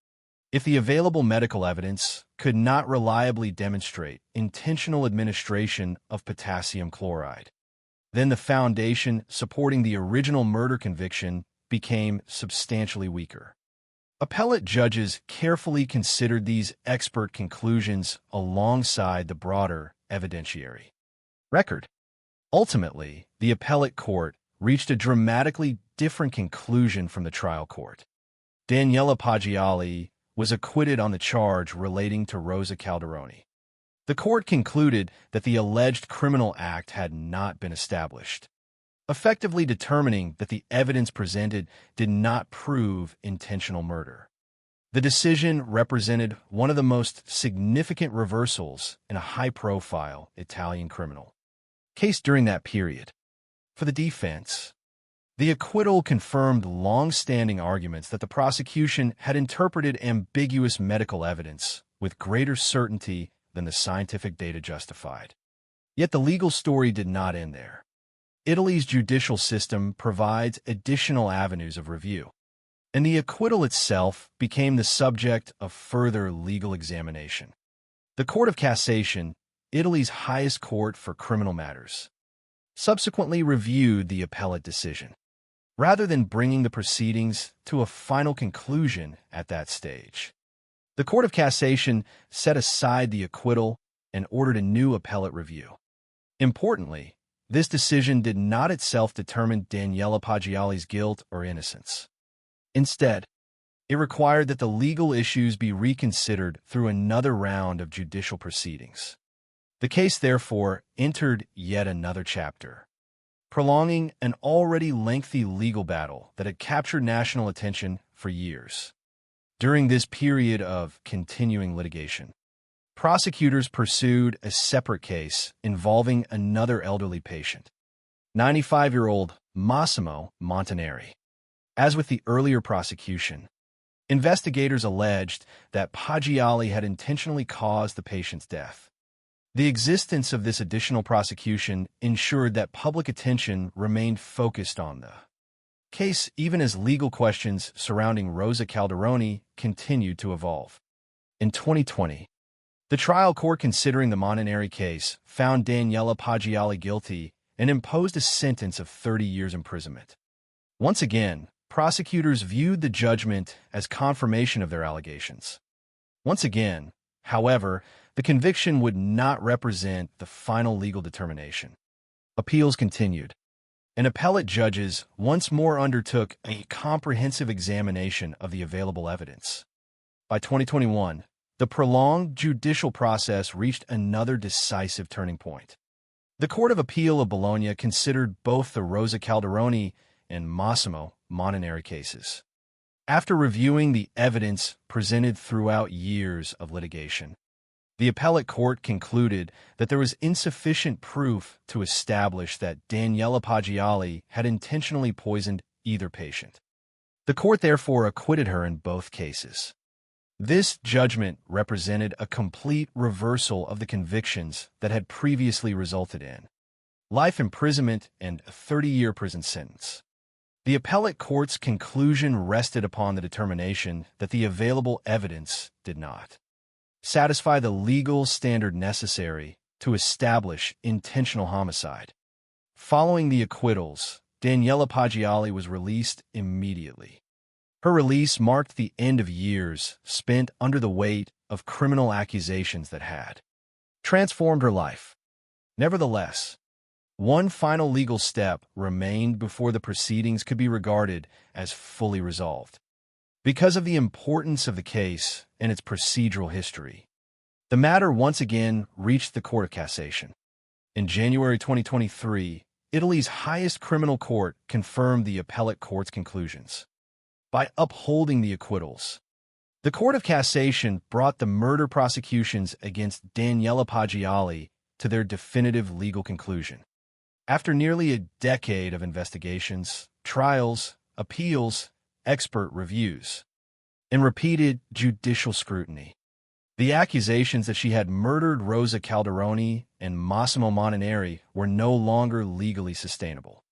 If the available medical evidence could not reliably demonstrate intentional administration of potassium chloride, then the foundation supporting the original murder conviction became substantially weaker. Appellate judges carefully considered these expert conclusions alongside the broader evidentiary record. Ultimately, the appellate court reached a dramatically different conclusion from the trial court. Daniela Paggiali was acquitted on the charge relating to Rosa Calderoni. The court concluded that the alleged criminal act had not been established, effectively determining that the evidence presented did not prove intentional murder. The decision represented one of the most significant reversals in a high-profile Italian criminal case during that period. For the defense, the acquittal confirmed long-standing arguments that the prosecution had interpreted ambiguous medical evidence with greater certainty than the scientific data justified. Yet the legal story did not end there. Italy's judicial system provides additional avenues of review, and the acquittal itself became the subject of further legal examination. The Court of Cassation, Italy's highest court for criminal matters, subsequently reviewed the appellate decision. Rather than bringing the proceedings to a final conclusion at that stage, the Court of Cassation set aside the acquittal and ordered a new appellate review. Importantly, this decision did not itself determine Daniela Paggiali's guilt or innocence. Instead, it required that the legal issues be reconsidered through another round of judicial proceedings. The case, therefore, entered yet another chapter, prolonging an already lengthy legal battle that had captured national attention for years. During this period of continuing litigation, prosecutors pursued a separate case involving another elderly patient, 95-year-old Massimo Montanari. As with the earlier prosecution, investigators alleged that Paggiali had intentionally caused the patient's death. The existence of this additional prosecution ensured that public attention remained focused on the case even as legal questions surrounding Rosa Calderoni continued to evolve. In 2020, the trial court considering the Montanari case found Daniela Paggiali guilty and imposed a sentence of 30 years imprisonment. Once again, prosecutors viewed the judgment as confirmation of their allegations. Once again, however, the conviction would not represent the final legal determination. Appeals continued, and appellate judges once more undertook a comprehensive examination of the available evidence. By 2021, the prolonged judicial process reached another decisive turning point. The Court of Appeal of Bologna considered both the Rosa Calderoni and Massimo Montanari cases. After reviewing the evidence presented throughout years of litigation, the appellate court concluded that there was insufficient proof to establish that Daniela Paggiali had intentionally poisoned either patient. The court therefore acquitted her in both cases. This judgment represented a complete reversal of the convictions that had previously resulted in life imprisonment and a 30-year prison sentence. The appellate court's conclusion rested upon the determination that the available evidence did not satisfy the legal standard necessary to establish intentional homicide. Following the acquittals, Daniela Paggiali was released immediately. Her release marked the end of years spent under the weight of criminal accusations that had transformed her life. Nevertheless, one final legal step remained before the proceedings could be regarded as fully resolved. Because of the importance of the case and its procedural history, the matter once again reached the Court of Cassation. In January 2023, Italy's highest criminal court confirmed the appellate court's conclusions by upholding the acquittals. The Court of Cassation brought the murder prosecutions against Daniela Paggiali to their definitive legal conclusion. After nearly a decade of investigations, trials, appeals, expert reviews, and repeated judicial scrutiny, the accusations that she had murdered Rosa Calderoni and Massimo Montanari were no longer legally sustainable.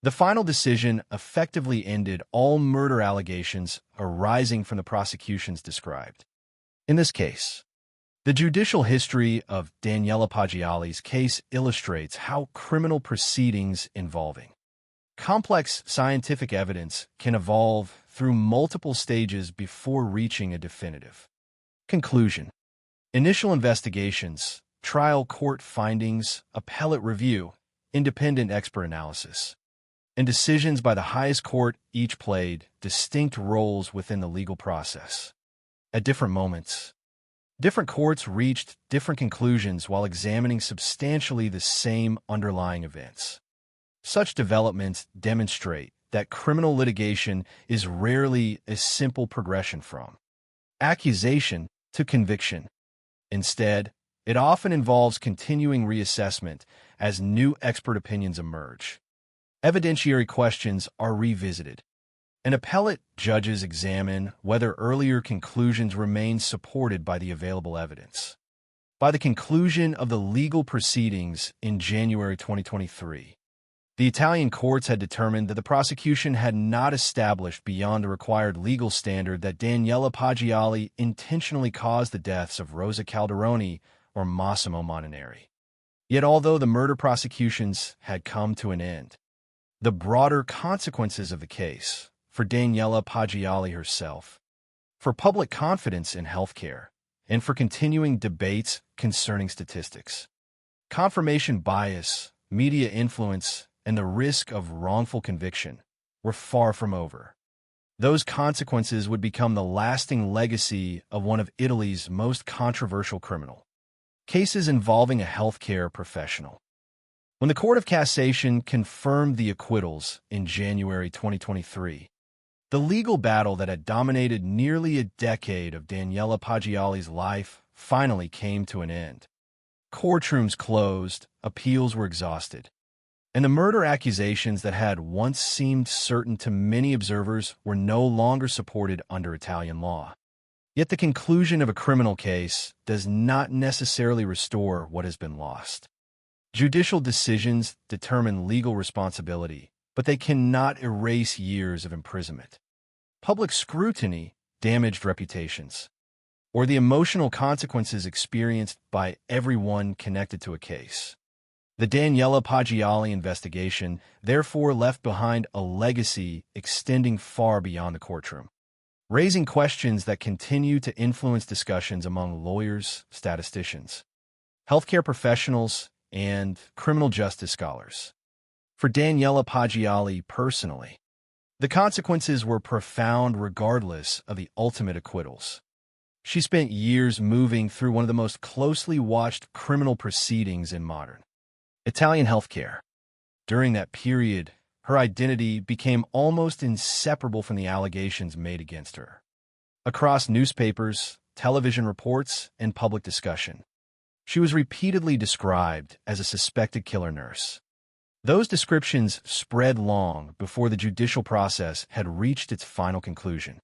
The final decision effectively ended all murder allegations arising from the prosecutions described. In this case, the judicial history of Daniela Paggiali's case illustrates how criminal proceedings involving complex scientific evidence can evolve through multiple stages before reaching a definitive conclusion. Initial investigations, trial court findings, appellate review, independent expert analysis, and decisions by the highest court each played distinct roles within the legal process. At different moments, different courts reached different conclusions while examining substantially the same underlying events. Such developments demonstrate that criminal litigation is rarely a simple progression from accusation to conviction. Instead, it often involves continuing reassessment as new expert opinions emerge. Evidentiary questions are revisited, and appellate judges examine whether earlier conclusions remain supported by the available evidence. By the conclusion of the legal proceedings in January 2023, the Italian courts had determined that the prosecution had not established beyond the required legal standard that Daniela Paggiali intentionally caused the deaths of Rosa Calderoni or Massimo Montanari. Yet although the murder prosecutions had come to an end, the broader consequences of the case, for Daniela Paggiali herself, for public confidence in healthcare, and for continuing debates concerning statistics, confirmation bias, media influence, and the risk of wrongful conviction were far from over. Those consequences would become the lasting legacy of one of Italy's most controversial criminal cases involving a healthcare professional. When the Court of Cassation confirmed the acquittals in January 2023, the legal battle that had dominated nearly a decade of Daniela Paggiali's life finally came to an end. Courtrooms closed, appeals were exhausted, and the murder accusations that had once seemed certain to many observers were no longer supported under Italian law. Yet the conclusion of a criminal case does not necessarily restore what has been lost. Judicial decisions determine legal responsibility, but they cannot erase years of imprisonment. Public scrutiny damaged reputations, or the emotional consequences experienced by everyone connected to a case. The Daniela Paggiali investigation therefore left behind a legacy extending far beyond the courtroom, raising questions that continue to influence discussions among lawyers, statisticians, healthcare professionals, and criminal justice scholars. For Daniela Paggiali personally, the consequences were profound regardless of the ultimate acquittals. She spent years moving through one of the most closely watched criminal proceedings in modern Italian healthcare. During that period, her identity became almost inseparable from the allegations made against her. Across newspapers, television reports, and public discussion, she was repeatedly described as a suspected killer nurse. Those descriptions spread long before the judicial process had reached its final conclusion.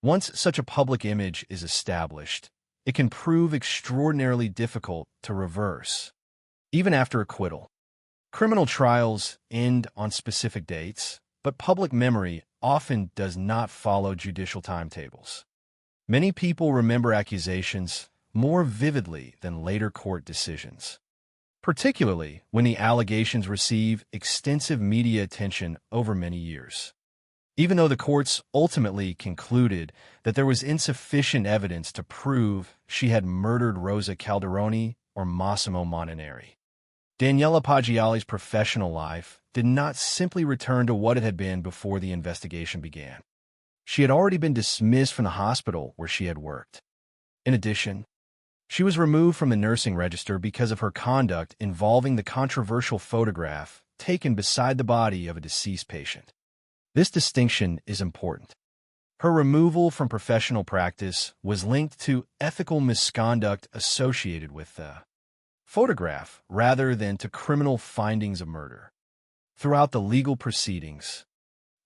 Once such a public image is established, it can prove extraordinarily difficult to reverse. Even after acquittal, criminal trials end on specific dates, but public memory often does not follow judicial timetables. Many people remember accusations more vividly than later court decisions, particularly when the allegations receive extensive media attention over many years. Even though the courts ultimately concluded that there was insufficient evidence to prove she had murdered Rosa Calderoni or Massimo Moninari, Daniela Paggiali's professional life did not simply return to what it had been before the investigation began. She had already been dismissed from the hospital where she had worked. In addition, she was removed from the nursing register because of her conduct involving the controversial photograph taken beside the body of a deceased patient. This distinction is important. Her removal from professional practice was linked to ethical misconduct associated with the photograph rather than to criminal findings of murder. Throughout the legal proceedings,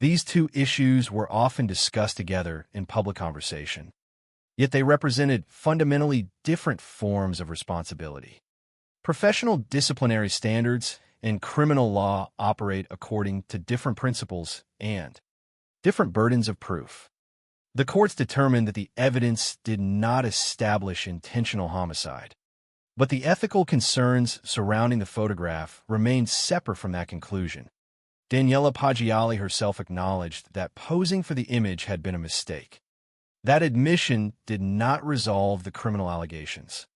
these two issues were often discussed together in public conversation, yet they represented fundamentally different forms of responsibility. Professional disciplinary standards and criminal law operate according to different principles and different burdens of proof. The courts determined that the evidence did not establish intentional homicide, but the ethical concerns surrounding the photograph remained separate from that conclusion. Daniela Paggiali herself acknowledged that posing for the image had been a mistake. That admission did not resolve the criminal allegations,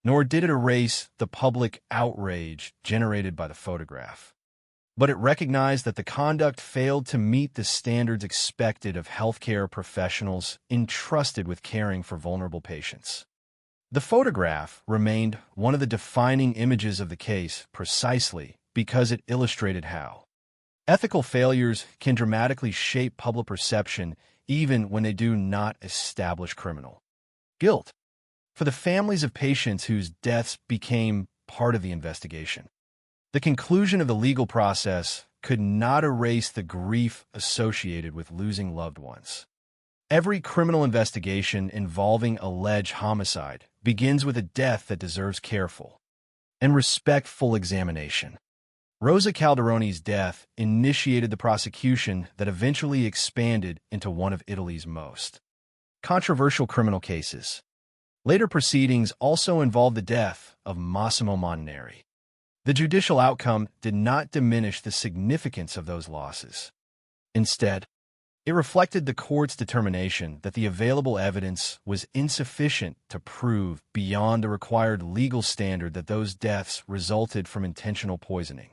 nor did it erase the public outrage generated by the photograph. But it recognized that the conduct failed to meet the standards expected of healthcare professionals entrusted with caring for vulnerable patients. The photograph remained one of the defining images of the case precisely because it illustrated how ethical failures can dramatically shape public perception even when they do not establish criminal guilt. For the families of patients whose deaths became part of the investigation, the conclusion of the legal process could not erase the grief associated with losing loved ones. Every criminal investigation involving alleged homicide begins with a death that deserves careful and respectful examination. Rosa Calderoni's death initiated the prosecution that eventually expanded into one of Italy's most controversial criminal cases. Later proceedings also involved the death of Massimo Moninari. The judicial outcome did not diminish the significance of those losses. Instead, it reflected the court's determination that the available evidence was insufficient to prove beyond the required legal standard that those deaths resulted from intentional poisoning.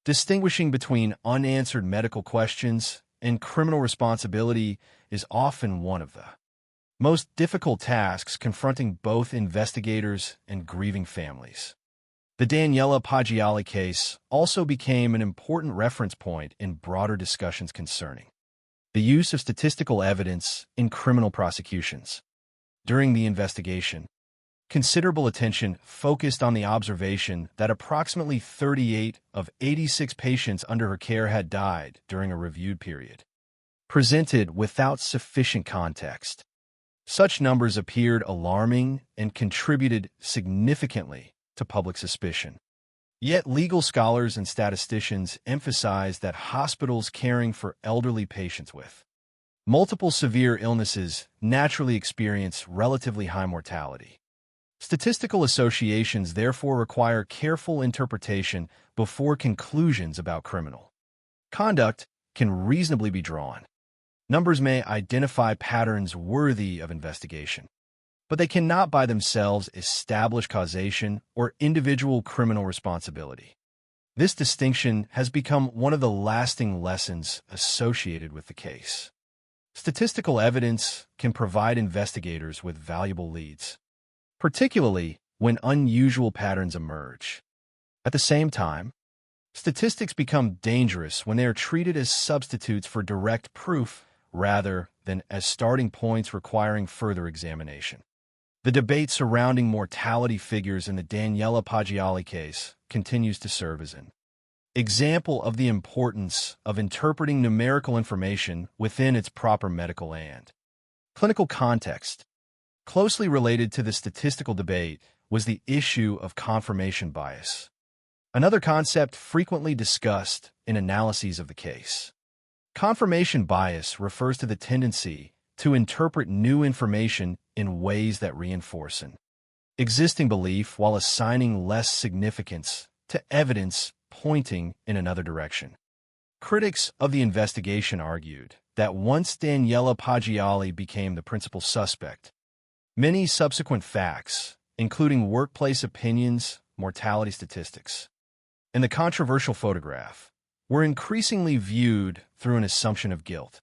Distinguishing between unanswered medical questions and criminal responsibility is often one of the most difficult tasks confronting both investigators and grieving families. The Daniela Paggiali case also became an important reference point in broader discussions concerning the use of statistical evidence in criminal prosecutions. During the investigation, considerable attention focused on the observation that approximately 38 of 86 patients under her care had died during a reviewed period, presented without sufficient context. Such numbers appeared alarming and contributed significantly to public suspicion. Yet legal scholars and statisticians emphasize that hospitals caring for elderly patients with multiple severe illnesses naturally experience relatively high mortality. Statistical associations therefore require careful interpretation before conclusions about criminal conduct can reasonably be drawn. Numbers may identify patterns worthy of investigation, but they cannot by themselves establish causation or individual criminal responsibility. This distinction has become one of the lasting lessons associated with the case. Statistical evidence can provide investigators with valuable leads, particularly when unusual patterns emerge. At the same time, statistics become dangerous when they are treated as substitutes for direct proof rather than as starting points requiring further examination. The debate surrounding mortality figures in the Daniela Paggiali case continues to serve as an example of the importance of interpreting numerical information within its proper medical and clinical context. Closely related to the statistical debate was the issue of confirmation bias, another concept frequently discussed in analyses of the case. Confirmation bias refers to the tendency to interpret new information in ways that reinforce an existing belief while assigning less significance to evidence pointing in another direction. Critics of the investigation argued that once Daniela Paggiali became the principal suspect, many subsequent facts, including workplace opinions, mortality statistics, and the controversial photograph, were increasingly viewed through an assumption of guilt.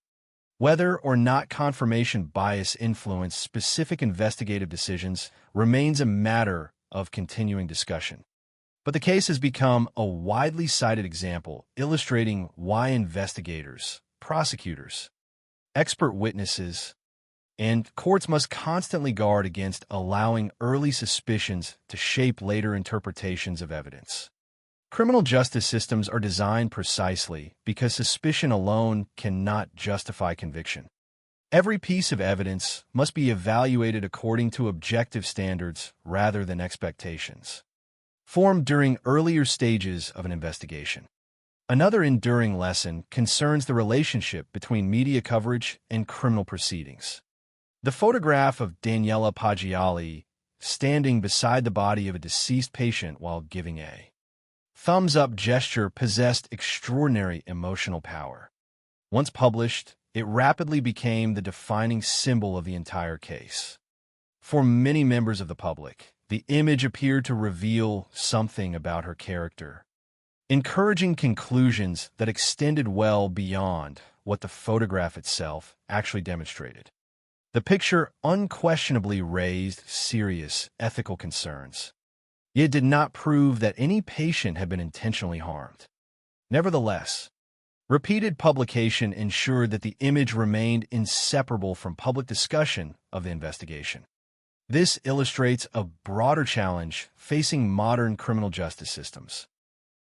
Whether or not confirmation bias influenced specific investigative decisions remains a matter of continuing discussion. But the case has become a widely cited example illustrating why investigators, prosecutors, expert witnesses, and courts must constantly guard against allowing early suspicions to shape later interpretations of evidence. Criminal justice systems are designed precisely because suspicion alone cannot justify conviction. Every piece of evidence must be evaluated according to objective standards rather than expectations formed during earlier stages of an investigation. Another enduring lesson concerns the relationship between media coverage and criminal proceedings. The photograph of Daniela Paggiali standing beside the body of a deceased patient while giving a thumbs-up gesture possessed extraordinary emotional power. Once published, it rapidly became the defining symbol of the entire case. For many members of the public, the image appeared to reveal something about her character, encouraging conclusions that extended well beyond what the photograph itself actually demonstrated. The picture unquestionably raised serious ethical concerns, yet did not prove that any patient had been intentionally harmed. Nevertheless, repeated publication ensured that the image remained inseparable from public discussion of the investigation. This illustrates a broader challenge facing modern criminal justice systems.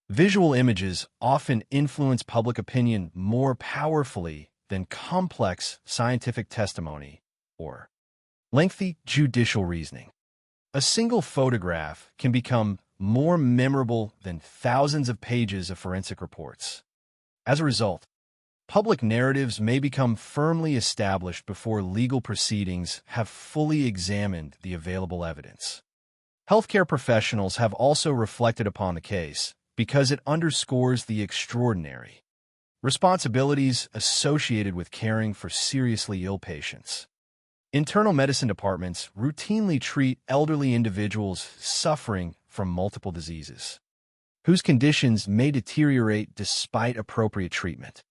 Visual images often influence public opinion more powerfully than complex scientific testimony or lengthy judicial reasoning. A single photograph can become more memorable than thousands of pages of forensic reports. As a result, public narratives may become firmly established before legal proceedings have fully examined the available evidence. Healthcare professionals have also reflected upon the case because it underscores the extraordinary responsibilities associated with caring for seriously ill patients. Internal medicine departments routinely treat elderly individuals suffering from multiple diseases, whose conditions may deteriorate despite appropriate treatment.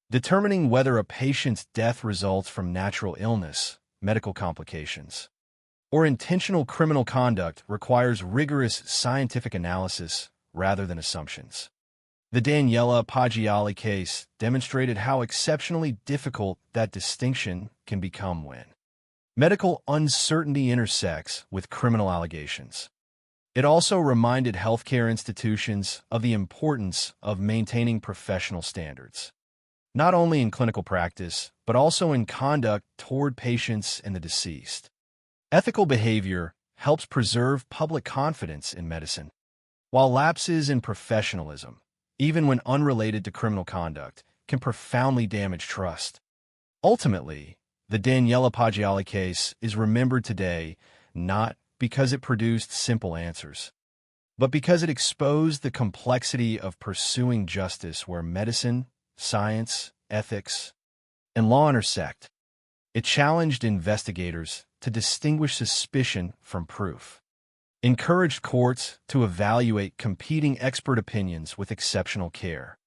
Determining whether a patient's death results from natural illness, medical complications, or intentional criminal conduct requires rigorous scientific analysis rather than assumptions. The Daniela Paggiali case demonstrated how exceptionally difficult that distinction can become when medical uncertainty intersects with criminal allegations. It also reminded healthcare institutions of the importance of maintaining professional standards, not only in clinical practice, but also in conduct toward patients and the deceased. Ethical behavior helps preserve public confidence in medicine, while lapses in professionalism, even when unrelated to criminal conduct, can profoundly damage trust. Ultimately, the Daniela Paggiali case is remembered today not because it produced simple answers, but because it exposed the complexity of pursuing justice where medicine, science, ethics, and law intersect. It challenged investigators to distinguish suspicion from proof, encouraged courts to evaluate competing expert opinions with exceptional care,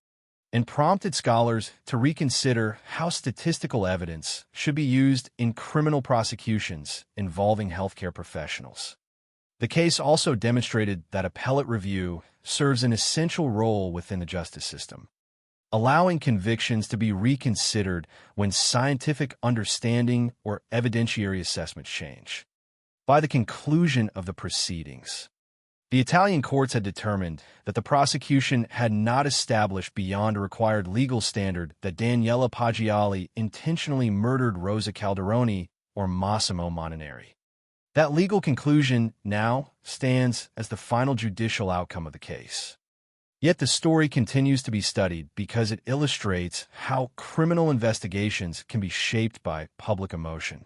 and prompted scholars to reconsider how statistical evidence should be used in criminal prosecutions involving healthcare professionals. The case also demonstrated that appellate review serves an essential role within the justice system, allowing convictions to be reconsidered when scientific understanding or evidentiary assessments change. By the conclusion of the proceedings, the Italian courts had determined that the prosecution had not established beyond a required legal standard that Daniela Paggiali intentionally murdered Rosa Calderoni or Massimo Moninari. That legal conclusion now stands as the final judicial outcome of the case. Yet the story continues to be studied because it illustrates how criminal investigations can be shaped by public emotion,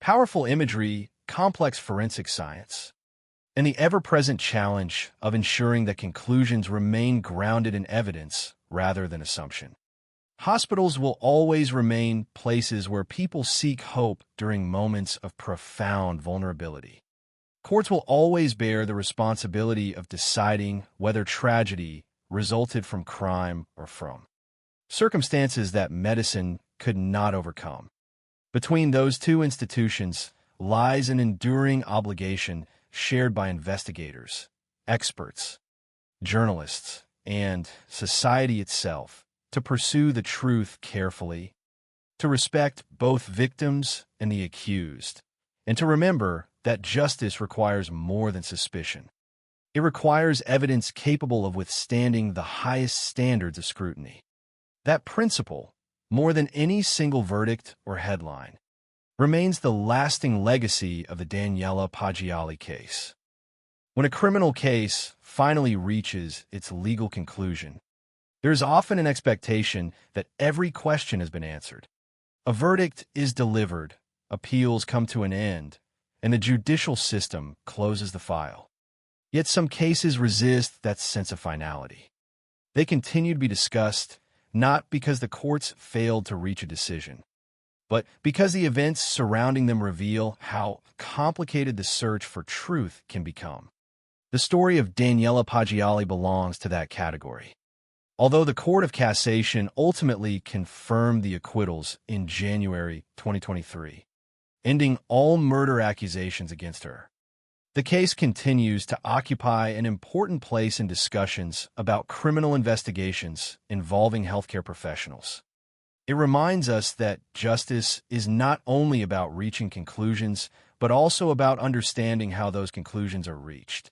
powerful imagery, complex forensic science, and the ever-present challenge of ensuring that conclusions remain grounded in evidence rather than assumption. Hospitals will always remain places where people seek hope during moments of profound vulnerability. Courts will always bear the responsibility of deciding whether tragedy resulted from crime or from circumstances that medicine could not overcome. Between those two institutions lies an enduring obligation shared by investigators, experts, journalists, and society itself to pursue the truth carefully, to respect both victims and the accused, and to remember that justice requires more than suspicion. It requires evidence capable of withstanding the highest standards of scrutiny. That principle, more than any single verdict or headline, remains the lasting legacy of the Daniela Paggiali case. When a criminal case finally reaches its legal conclusion, there is often an expectation that every question has been answered. A verdict is delivered, appeals come to an end, and the judicial system closes the file. Yet some cases resist that sense of finality. They continue to be discussed, not because the courts failed to reach a decision, but because the events surrounding them reveal how complicated the search for truth can become. The story of Daniela Paggiali belongs to that category. Although the Court of Cassation ultimately confirmed the acquittals in January 2023, ending all murder accusations against her, the case continues to occupy an important place in discussions about criminal investigations involving healthcare professionals. It reminds us that justice is not only about reaching conclusions, but also about understanding how those conclusions are reached,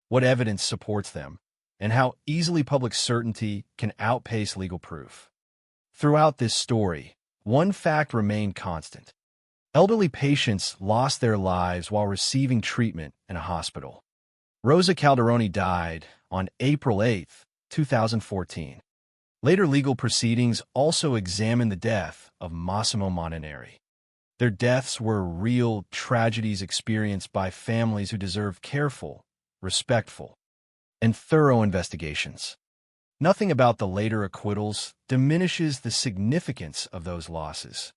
what evidence supports them, and how easily public certainty can outpace legal proof. Throughout this story, one fact remained constant. Elderly patients lost their lives while receiving treatment in a hospital. Rosa Calderoni died on April 8, 2014. Later legal proceedings also examined the death of Massimo Moninari. Their deaths were real tragedies experienced by families who deserve careful, respectful, and thorough investigations. Nothing about the later acquittals diminishes the significance of those losses.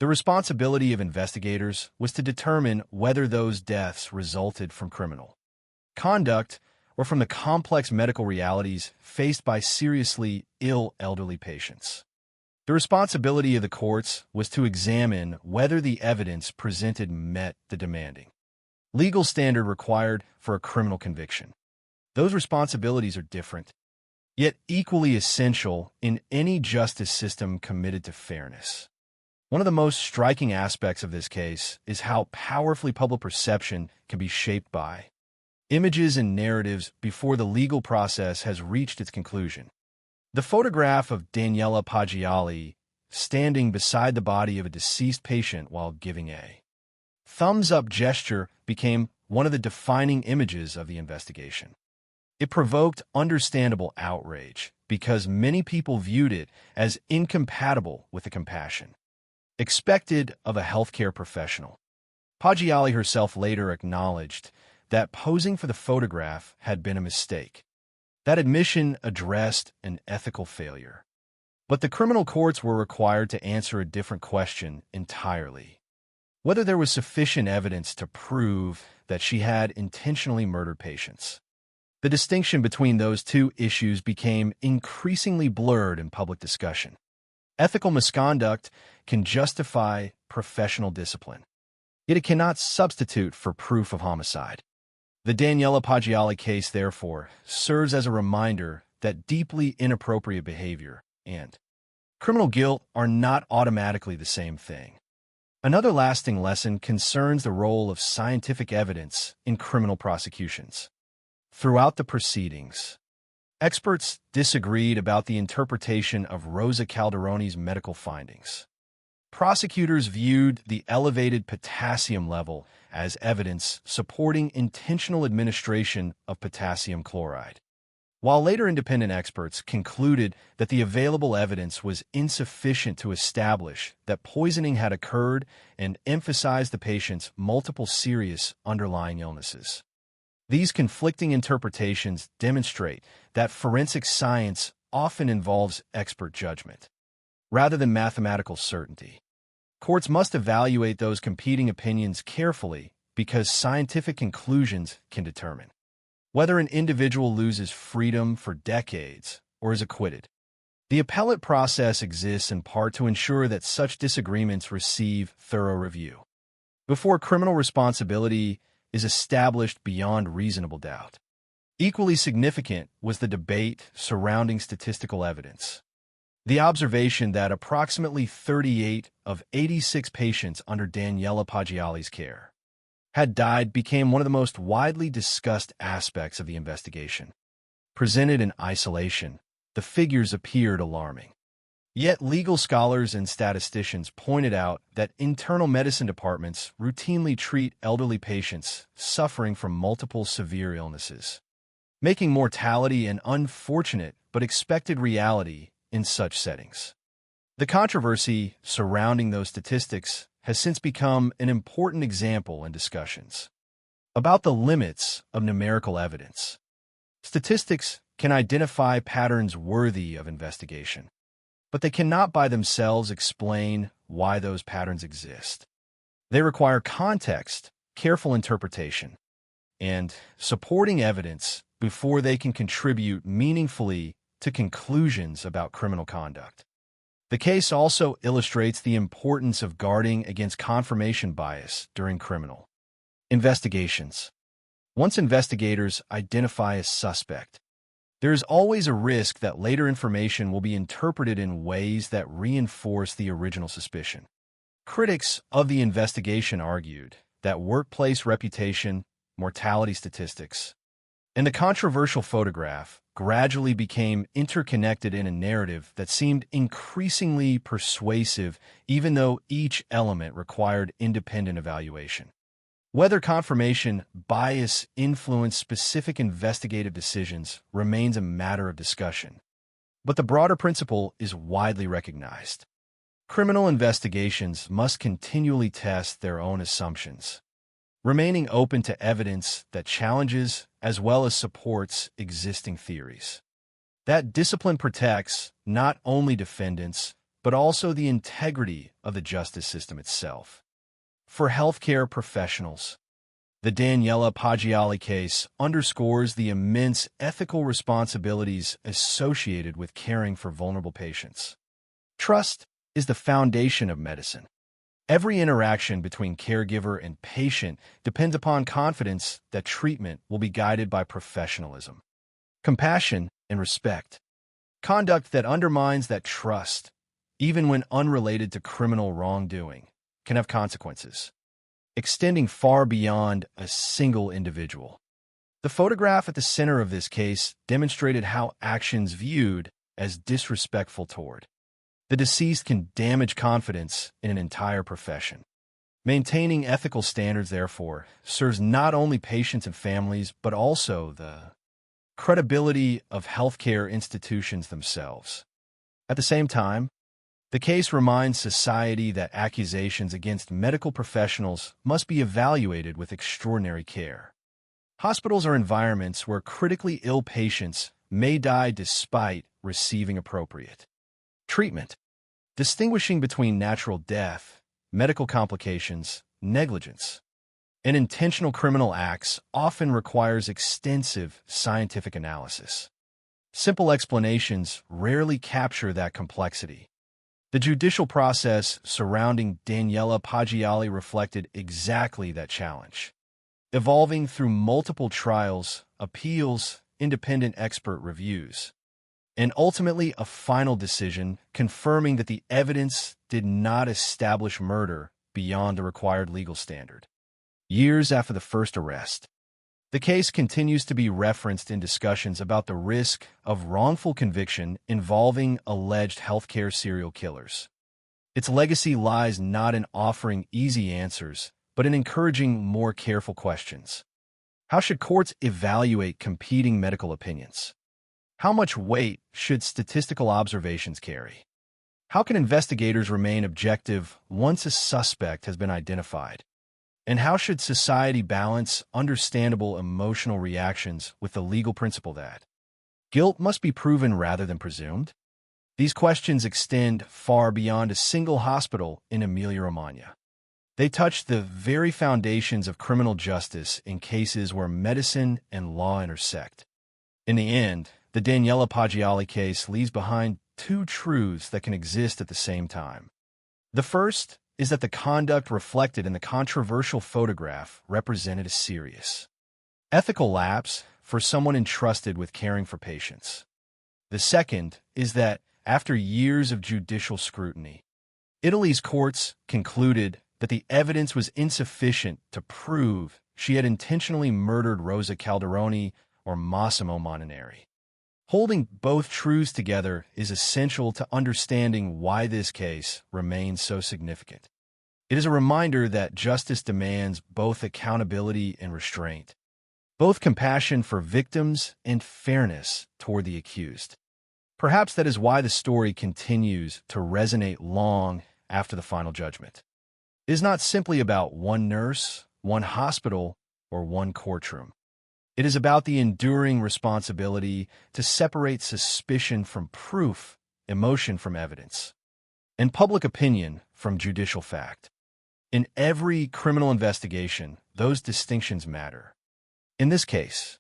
The responsibility of investigators was to determine whether those deaths resulted from criminal conduct or from the complex medical realities faced by seriously ill elderly patients. The responsibility of the courts was to examine whether the evidence presented met the demanding legal standard required for a criminal conviction. Those responsibilities are different, yet equally essential in any justice system committed to fairness. One of the most striking aspects of this case is how powerfully public perception can be shaped by images and narratives before the legal process has reached its conclusion. The photograph of Daniela Paggiali standing beside the body of a deceased patient while giving a thumbs-up gesture became one of the defining images of the investigation. It provoked understandable outrage because many people viewed it as incompatible with the compassion expected of a healthcare professional. Paggiali herself later acknowledged that posing for the photograph had been a mistake. That admission addressed an ethical failure. But the criminal courts were required to answer a different question entirely: whether there was sufficient evidence to prove that she had intentionally murdered patients. The distinction between those two issues became increasingly blurred in public discussion. Ethical misconduct can justify professional discipline, yet it cannot substitute for proof of homicide. The Daniela Paggiali case, therefore, serves as a reminder that deeply inappropriate behavior and criminal guilt are not automatically the same thing. Another lasting lesson concerns the role of scientific evidence in criminal prosecutions. Throughout the proceedings, experts disagreed about the interpretation of Rosa Calderoni's medical findings. Prosecutors viewed the elevated potassium level as evidence supporting intentional administration of potassium chloride, while later independent experts concluded that the available evidence was insufficient to establish that poisoning had occurred and emphasized the patient's multiple serious underlying illnesses. These conflicting interpretations demonstrate that forensic science often involves expert judgment, rather than mathematical certainty. Courts must evaluate those competing opinions carefully because scientific conclusions can determine whether an individual loses freedom for decades or is acquitted. The appellate process exists in part to ensure that such disagreements receive thorough review before criminal responsibility is established beyond reasonable doubt. Equally significant was the debate surrounding statistical evidence. The observation that approximately 38 of 86 patients under Daniela Paggiali's care had died became one of the most widely discussed aspects of the investigation. Presented in isolation, the figures appeared alarming. Yet legal scholars and statisticians pointed out that internal medicine departments routinely treat elderly patients suffering from multiple severe illnesses, making mortality an unfortunate but expected reality in such settings. The controversy surrounding those statistics has since become an important example in discussions about the limits of numerical evidence. Statistics can identify patterns worthy of investigation, but they cannot by themselves explain why those patterns exist. They require context, careful interpretation, and supporting evidence before they can contribute meaningfully to conclusions about criminal conduct. The case also illustrates the importance of guarding against confirmation bias during criminal investigations. Once investigators identify a suspect, there is always a risk that later information will be interpreted in ways that reinforce the original suspicion. Critics of the investigation argued that workplace reputation, mortality statistics, and the controversial photograph gradually became interconnected in a narrative that seemed increasingly persuasive, even though each element required independent evaluation. Whether confirmation bias influenced specific investigative decisions remains a matter of discussion, but the broader principle is widely recognized. Criminal investigations must continually test their own assumptions, remaining open to evidence that challenges as well as supports existing theories. That discipline protects not only defendants, but also the integrity of the justice system itself. For healthcare professionals, the Daniela Paggiali case underscores the immense ethical responsibilities associated with caring for vulnerable patients. Trust is the foundation of medicine, Every interaction between caregiver and patient depends upon confidence that treatment will be guided by professionalism, compassion, and respect. Conduct that undermines that trust, even when unrelated to criminal wrongdoing, can have consequences, extending far beyond a single individual. The photograph at the center of this case demonstrated how actions viewed as disrespectful toward the deceased can damage confidence in an entire profession. Maintaining ethical standards, therefore, serves not only patients and families, but also the credibility of healthcare institutions themselves. At the same time, the case reminds society that accusations against medical professionals must be evaluated with extraordinary care. Hospitals are environments where critically ill patients may die despite receiving appropriate treatment. Distinguishing between natural death, medical complications, negligence, and intentional criminal acts often requires extensive scientific analysis. Simple explanations rarely capture that complexity. The judicial process surrounding Daniela Paggiali reflected exactly that challenge, evolving through multiple trials, appeals, independent expert reviews, and ultimately a final decision confirming that the evidence did not establish murder beyond the required legal standard. Years after the first arrest, the case continues to be referenced in discussions about the risk of wrongful conviction involving alleged healthcare serial killers. Its legacy lies not in offering easy answers, but in encouraging more careful questions. How should courts evaluate competing medical opinions? How much weight should statistical observations carry? How can investigators remain objective once a suspect has been identified? And how should society balance understandable emotional reactions with the legal principle that guilt must be proven rather than presumed? These questions extend far beyond a single hospital in Emilia-Romagna. They touch the very foundations of criminal justice in cases where medicine and law intersect. In the end, the Daniela Paggiali case leaves behind two truths that can exist at the same time. The first is that the conduct reflected in the controversial photograph represented a serious ethical lapse for someone entrusted with caring for patients. The second is that, after years of judicial scrutiny, Italy's courts concluded that the evidence was insufficient to prove she had intentionally murdered Rosa Calderoni or Massimo Moninari. Holding both truths together is essential to understanding why this case remains so significant. It is a reminder that justice demands both accountability and restraint, both compassion for victims and fairness toward the accused. Perhaps that is why the story continues to resonate long after the final judgment. It is not simply about one nurse, one hospital, or one courtroom. It is about the enduring responsibility to separate suspicion from proof, emotion from evidence, and public opinion from judicial fact. In every criminal investigation, those distinctions matter. In this case,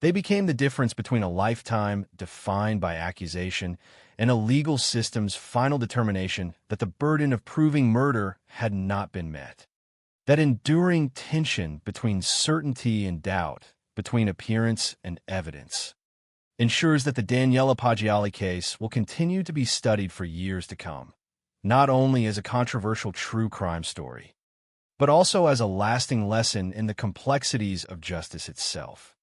they became the difference between a lifetime defined by accusation and a legal system's final determination that the burden of proving murder had not been met. That enduring tension between certainty and doubt, between appearance and evidence, ensures that the Daniela Paggiali case will continue to be studied for years to come, not only as a controversial true crime story, but also as a lasting lesson in the complexities of justice itself.